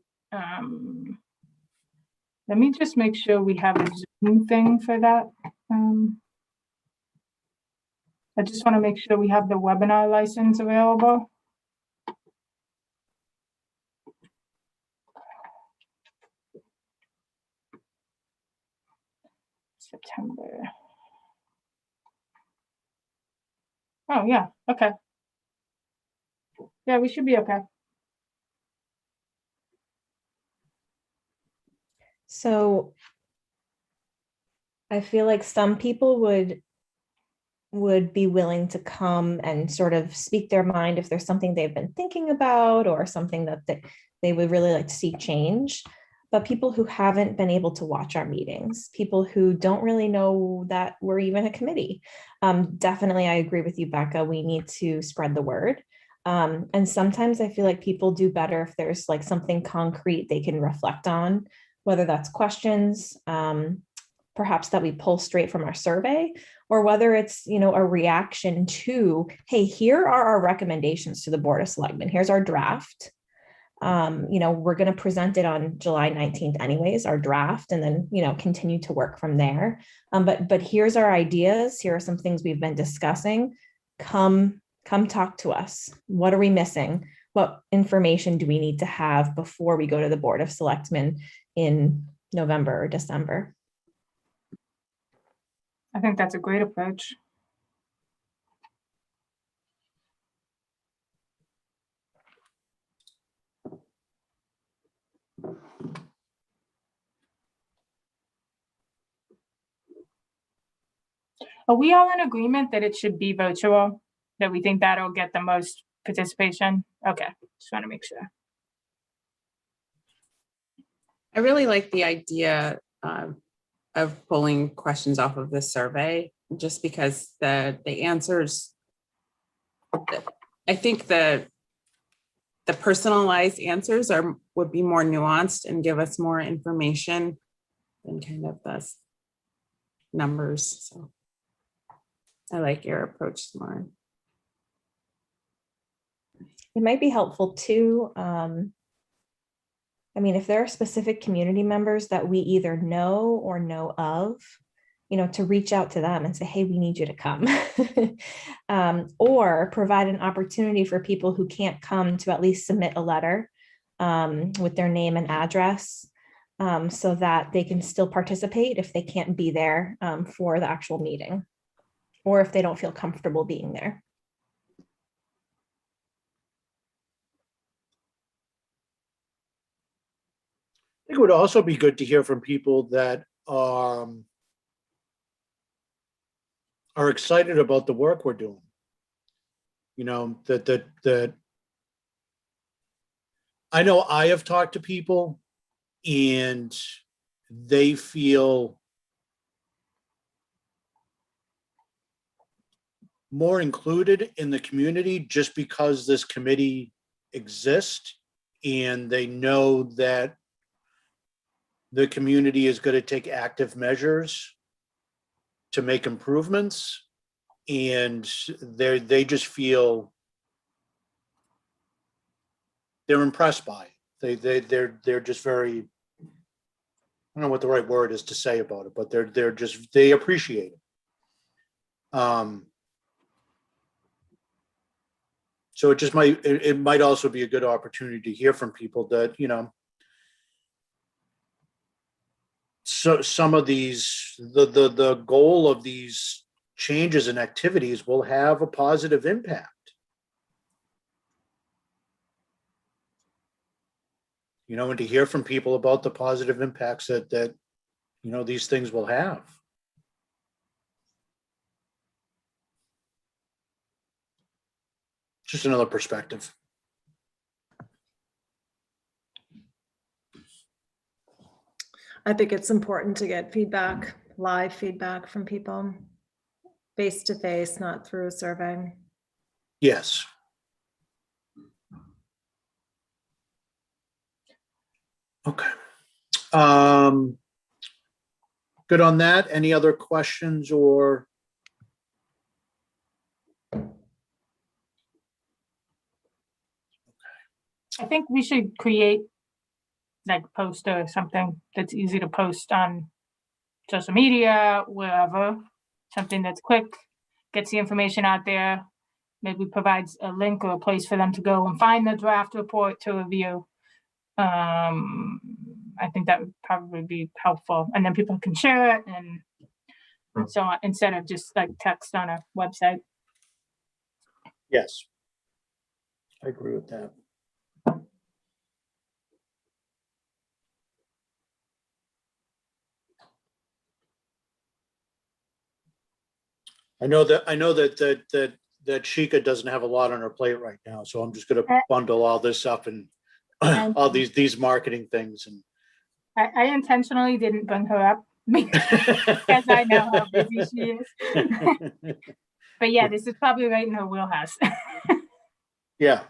let me just make sure we have a Zoom thing for that. I just want to make sure we have the webinar license available. September. Oh, yeah. Okay. Yeah, we should be okay. So I feel like some people would be willing to come and sort of speak their mind if there's something they've been thinking about or something that they would really like to see change. But people who haven't been able to watch our meetings, people who don't really know that we're even a committee, definitely I agree with you, Becca. We need to spread the word. And sometimes I feel like people do better if there's like something concrete they can reflect on. whether that's questions, perhaps that we pull straight from our survey, or whether it's, a reaction to, hey, here are our recommendations to the Board of Selectmen. Here's our draft. We're going to present it on July 19th anyways, our draft, and then, continue to work from there. But here's our ideas. Here are some things we've been discussing. Come talk to us. What are we missing? What information do we need to have before we go to the Board of Selectmen in November or December? I think that's a great approach. Are we all in agreement that it should be virtual? That we think that'll get the most participation? Okay, just want to make sure. I really like the idea of pulling questions off of this survey, just because the answers, I think the personalized answers would be more nuanced and give us more information than kind of the numbers. So I like your approach, Lauren. It might be helpful too. If there are specific community members that we either know or know of, to reach out to them and say, hey, we need you to come. Or provide an opportunity for people who can't come to at least submit a letter with their name and address, so that they can still participate if they can't be there for the actual meeting, or if they don't feel comfortable being there. I think it would also be good to hear from people that are excited about the work we're doing. That I know I have talked to people and they feel more included in the community just because this committee exists, and they know that the community is going to take active measures to make improvements, and they just feel they're impressed by it. They're just very, I don't know what the right word is to say about it, but they appreciate it. So it might also be a good opportunity to hear from people that, so some of these, the goal of these changes and activities will have a positive impact. And to hear from people about the positive impacts that these things will have. Just another perspective. I think it's important to get feedback, live feedback from people, face to face, not through a survey. Yes. Okay. Good on that. Any other questions or? I think we should create like a poster or something that's easy to post on social media, wherever, something that's quick, gets the information out there, maybe provides a link or a place for them to go and find the draft report to review. I think that would probably be helpful, and then people can share it and so on, instead of just like text on a website. Yes. I agree with that. I know that Sheikah doesn't have a lot on her plate right now, so I'm just going to bundle all this up and all these marketing things. And I intentionally didn't bring her up because I know how busy she is. But yeah, this is probably right in her wheelhouse. Yeah.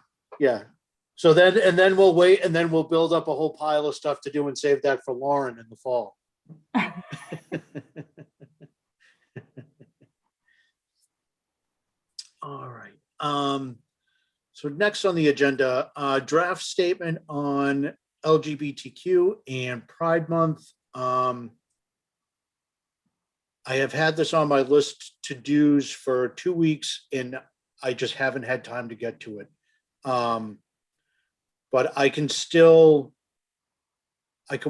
So then, and then we'll wait, and then we'll build up a whole pile of stuff to do and save that for Lauren in the fall. All right. So next on the agenda, draft statement on LGBTQ and Pride Month. I have had this on my list to dos for 2 weeks and I just haven't had time to get to it. But I can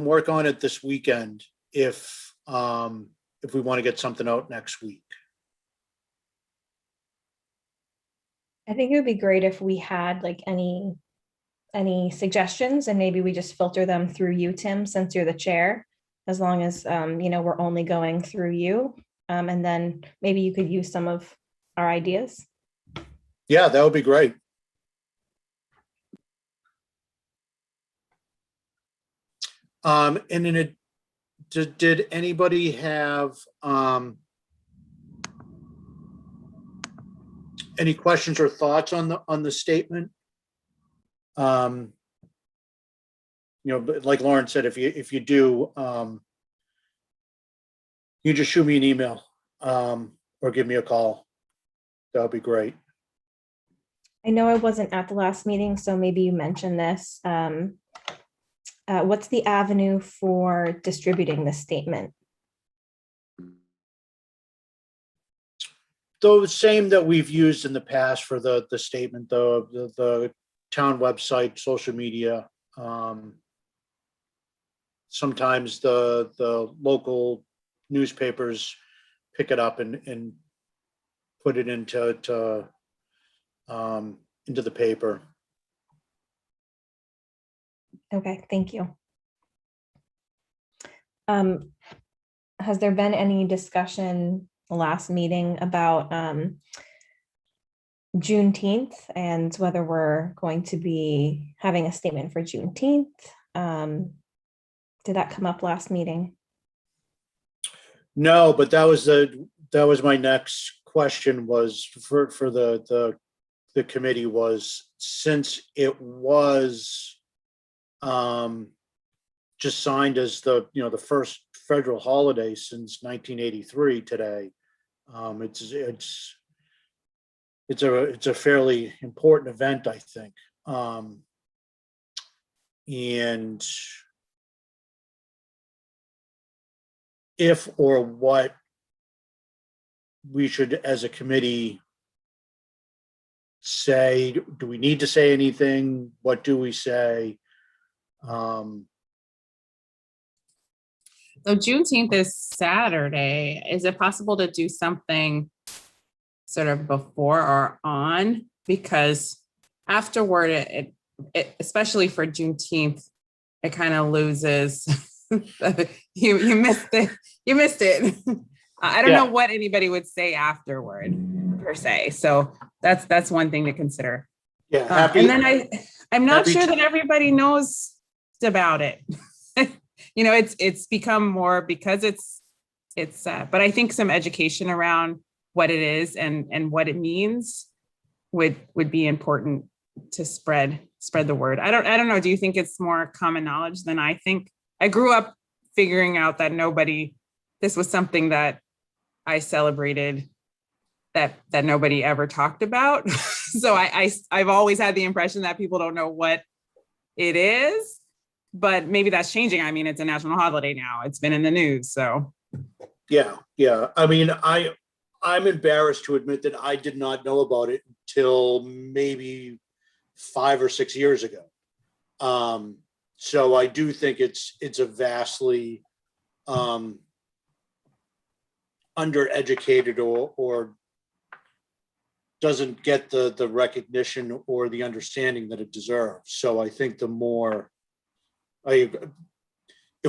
work on it this weekend if we want to get something out next week. I think it would be great if we had like any suggestions, and maybe we just filter them through you, Tim, since you're the chair, as long as, we're only going through you. And then maybe you could use some of our ideas. Yeah, that would be great. And in it, did anybody have any questions or thoughts on the statement? But like Lauren said, if you do, you just shoot me an email or give me a call. That would be great. I know I wasn't at the last meeting, so maybe you mentioned this. What's the avenue for distributing this statement? The same that we've used in the past for the statement, the town website, social media. Sometimes the local newspapers pick it up and put it into the paper. Okay, thank you. Has there been any discussion the last meeting about Juneteenth and whether we're going to be having a statement for Juneteenth? Did that come up last meeting? No, but that was my next question, was for the committee, was since it was just signed as the first federal holiday since 1983 today. It's a fairly important event, I think. And if or what we should, as a committee, say, do we need to say anything? What do we say? So Juneteenth is Saturday. Is it possible to do something sort of before or on? Because afterward, it especially for Juneteenth, it kind of loses. You missed it. You missed it. I don't know what anybody would say afterward, per se. So that's one thing to consider. Yeah, and then I'm not sure that everybody knows about it. It's become more because it's but I think some education around what it is and what it means would be important to spread the word. I don't know. Do you think it's more common knowledge than I think? I grew up figuring out that this was something that I celebrated that nobody ever talked about. So I've always had the impression that people don't know what it is, but maybe that's changing. I mean, it's a national holiday now. It's been in the news, so. Yeah. I mean, I'm embarrassed to admit that I did not know about it until maybe 5 or 6 years ago. So I do think it's a vastly undereducated or doesn't get the recognition or the understanding that it deserves. So I think if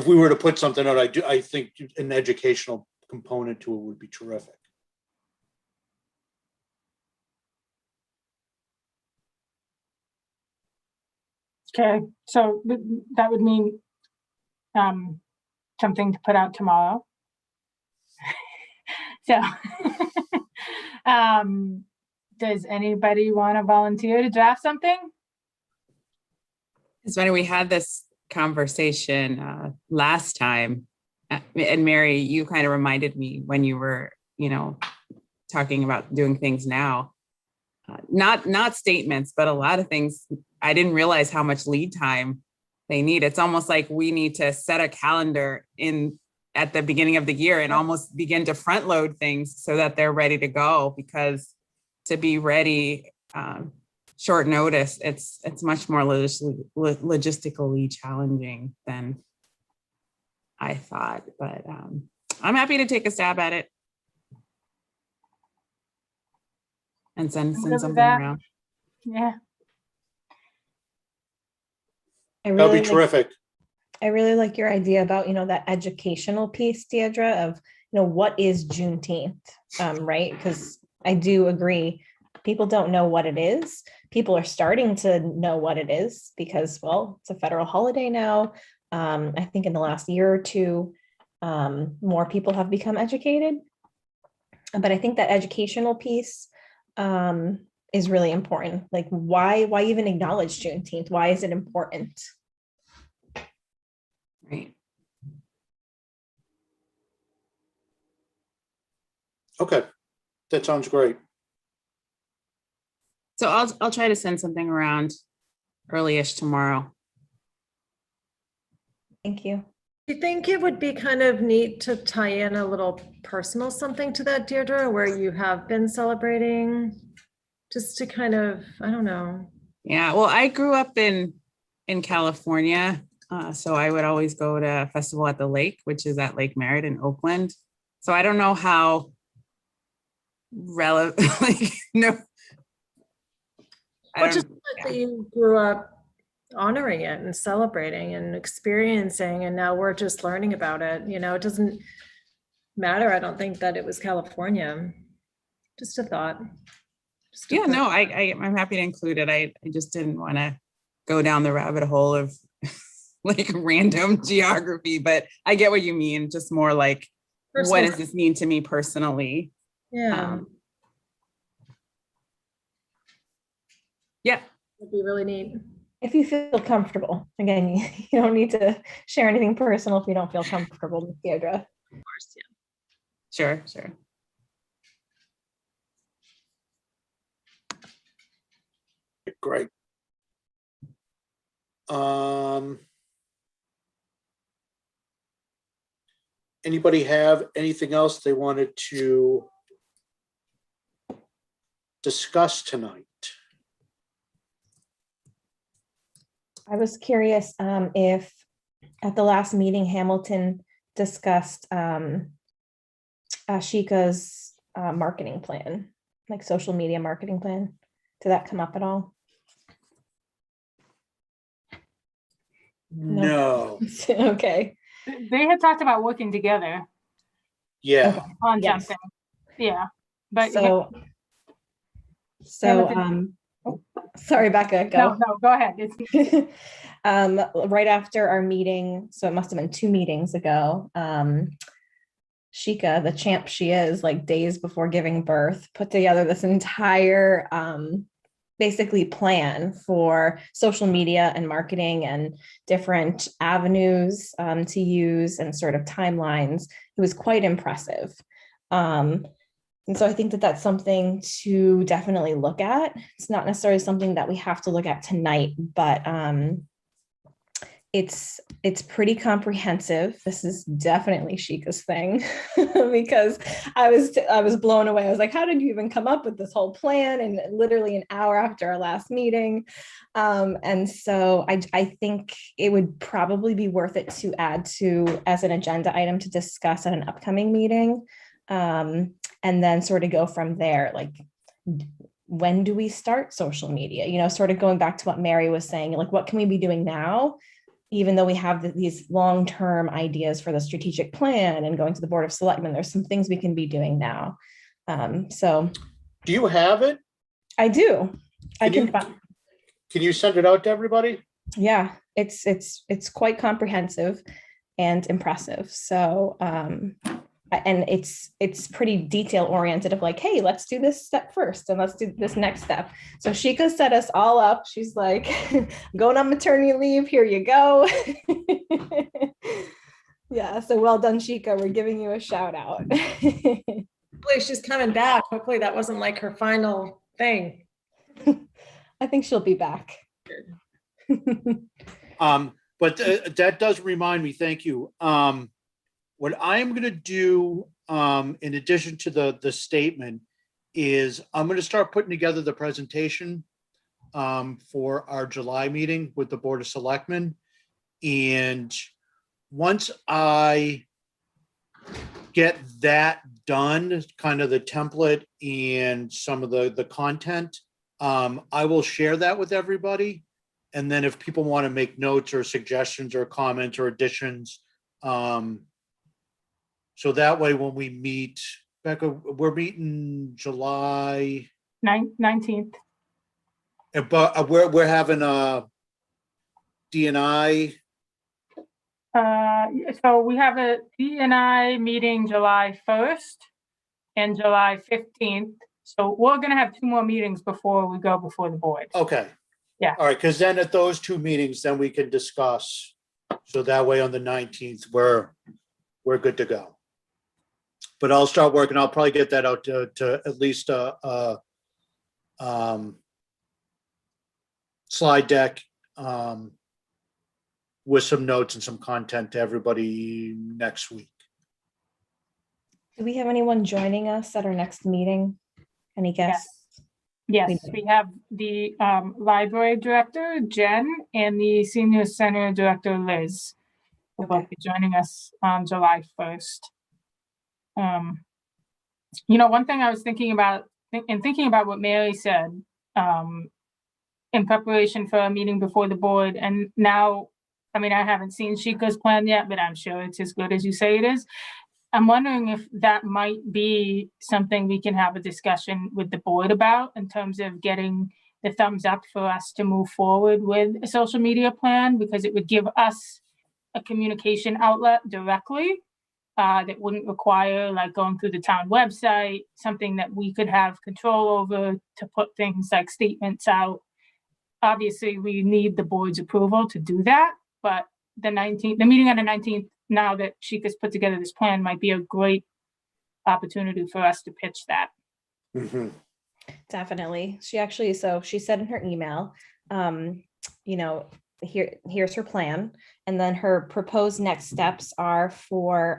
we were to put something out, I think an educational component to it would be terrific. Okay, so that would mean something to put out tomorrow. So does anybody want to volunteer to draft something? It's funny, we had this conversation last time, and Mary, you kind of reminded me when you were, talking about doing things now. Not statements, but a lot of things. I didn't realize how much lead time they need. It's almost like we need to set a calendar at the beginning of the year and almost begin to front load things so that they're ready to go, because to be ready short notice, it's much more logistically challenging than I thought, but I'm happy to take a stab at it and send Good with something that. around. Yeah. That'll be terrific. I really like your idea about, that educational piece, Deirdre, of, what is Juneteenth, right? Because I do agree, people don't know what it is. People are starting to know what it is because, well, it's a federal holiday now. I think in the last year or two, more people have become educated. But I think that educational piece is really important. Like, why even acknowledge Juneteenth? Why is it important? Right. Okay, that sounds great. So I'll try to send something around early-ish tomorrow. Thank you. Do you think it would be kind of neat to tie in a little personal something to that, Deirdre, where you have been celebrating, just to kind of, I don't know. Yeah, well, I grew up in California, so I would always go to a festival at the lake, which is at Lake Merritt in Oakland. So I don't know how relevant, Just that you grew up honoring it and celebrating and experiencing, and now we're just learning about it. It doesn't matter. I don't think that it was California. Just a thought. Yeah, no, I'm happy to include it. I just didn't want to go down the rabbit hole of like random geography, but I get what you mean. Just more like, what does this mean to me personally? Yeah. Yeah. It'd be really neat. If you feel comfortable, again, you don't need to share anything personal if you don't feel comfortable with Deirdre. Of course, yeah. Sure. Great. Anybody have anything else they wanted to discuss tonight? I was curious if at the last meeting, Hamilton discussed Ashika's marketing plan, like social media marketing plan. Did that come up at all? No. Okay. They had talked about working together Yeah. Okay. on Yes. something. Yeah. But So sorry, Becca, no, go. go ahead. It's Right after our meeting, so it must have been 2 meetings ago, Shika, the champ she is, like days before giving birth, put together this entire basically plan for social media and marketing and different avenues to use and sort of timelines. It was quite impressive. And so I think that that's something to definitely look at. It's not necessarily something that we have to look at tonight, but it's pretty comprehensive. This is definitely Shika's thing because I was blown away. I was like, how did you even come up with this whole plan? And literally an hour after our last meeting. And so I think it would probably be worth it to add to as an agenda item to discuss at an upcoming meeting. And then sort of go from there, like, when do we start social media? Sort of going back to what Mary was saying, like, what can we be doing now? Even though we have these long-term ideas for the strategic plan and going to the Board of Selectmen, there's some things we can be doing now. So. Do you have it? I do. Can you send it out to everybody? Yeah, it's quite comprehensive and impressive. So and it's pretty detail oriented of like, hey, let's do this step first and let's do this next step. So Sheikah set us all up. She's like, going on maternity leave, here you go. Yeah, so well done, Sheikah. We're giving you a shout out. Hopefully she's coming back. Hopefully that wasn't like her final thing. I think she'll be back. But that does remind me, thank you. What I'm gonna do, in addition to the statement, is I'm gonna start putting together the presentation for our July meeting with the Board of Selectmen. And once I get that done, kind of the template and some of the content, I will share that with everybody. And then if people want to make notes or suggestions or comments or additions, so that way when we meet, Becca, we're meeting July, 19th. but we're having a D&I. So we have a D&I meeting July 1st and July 15th. So we're gonna have 2 more meetings before we go before the board. Okay. Yeah. All right, because then at those 2 meetings, then we can discuss. So that way on the 19th, we're good to go. But I'll start working. I'll probably get that out to at least slide deck with some notes and some content to everybody next week. Do we have anyone joining us at our next meeting? Any guests? Yes, we have the library director, Jen, and the senior center director, Liz, will both be joining us on July 1st. One thing I was thinking about, thinking about what Mary said, in preparation for a meeting before the board, and now, I mean, I haven't seen Sheikah's plan yet, but I'm sure it's as good as you say it is. I'm wondering if that might be something we can have a discussion with the board about in terms of getting the thumbs up for us to move forward with a social media plan, because it would give us a communication outlet directly that wouldn't require like going through the town website, something that we could have control over to put things like statements out. Obviously, we need the board's approval to do that, but the meeting on the 19th, now that Sheikah's put together this plan, might be a great opportunity for us to pitch that. Mm-hmm. Definitely. So she said in her email, here's her plan. And then her proposed next steps are for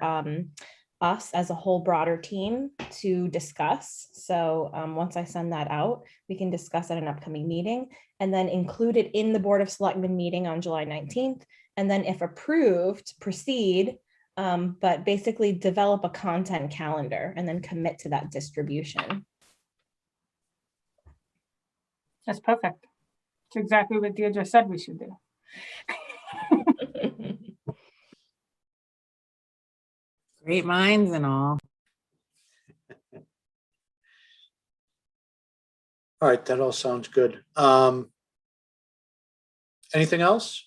us as a whole broader team to discuss. So once I send that out, we can discuss at an upcoming meeting and then include it in the Board of Selectmen meeting on July 19th. And then if approved, proceed, but basically develop a content calendar and then commit to that distribution. That's perfect. It's exactly what Deirdre said we should do. Great minds and all. All right, that all sounds good. Anything else?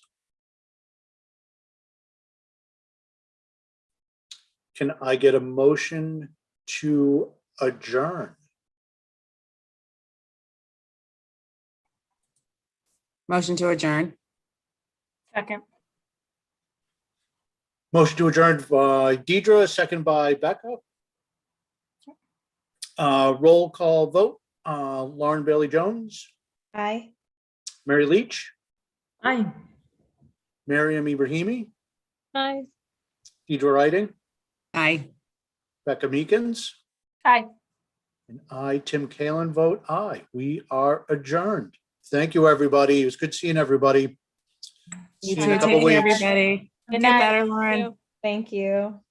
Can I get a motion to adjourn? Motion to adjourn. Second. Motion to adjourn by Deidre, second by Becca. Roll call vote. Lauren Bailey Jones, Aye. Mary Leach, Aye. Miriam Ibrahimi, Aye. Deidre Riding, Aye. Becca Meekins, Aye. and I, Tim Kalen, vote aye. We are adjourned. Thank you, everybody. It was good seeing everybody. You See you in a too. couple Take care, weeks. everybody. Good Get night. better, Lauren. Thank you.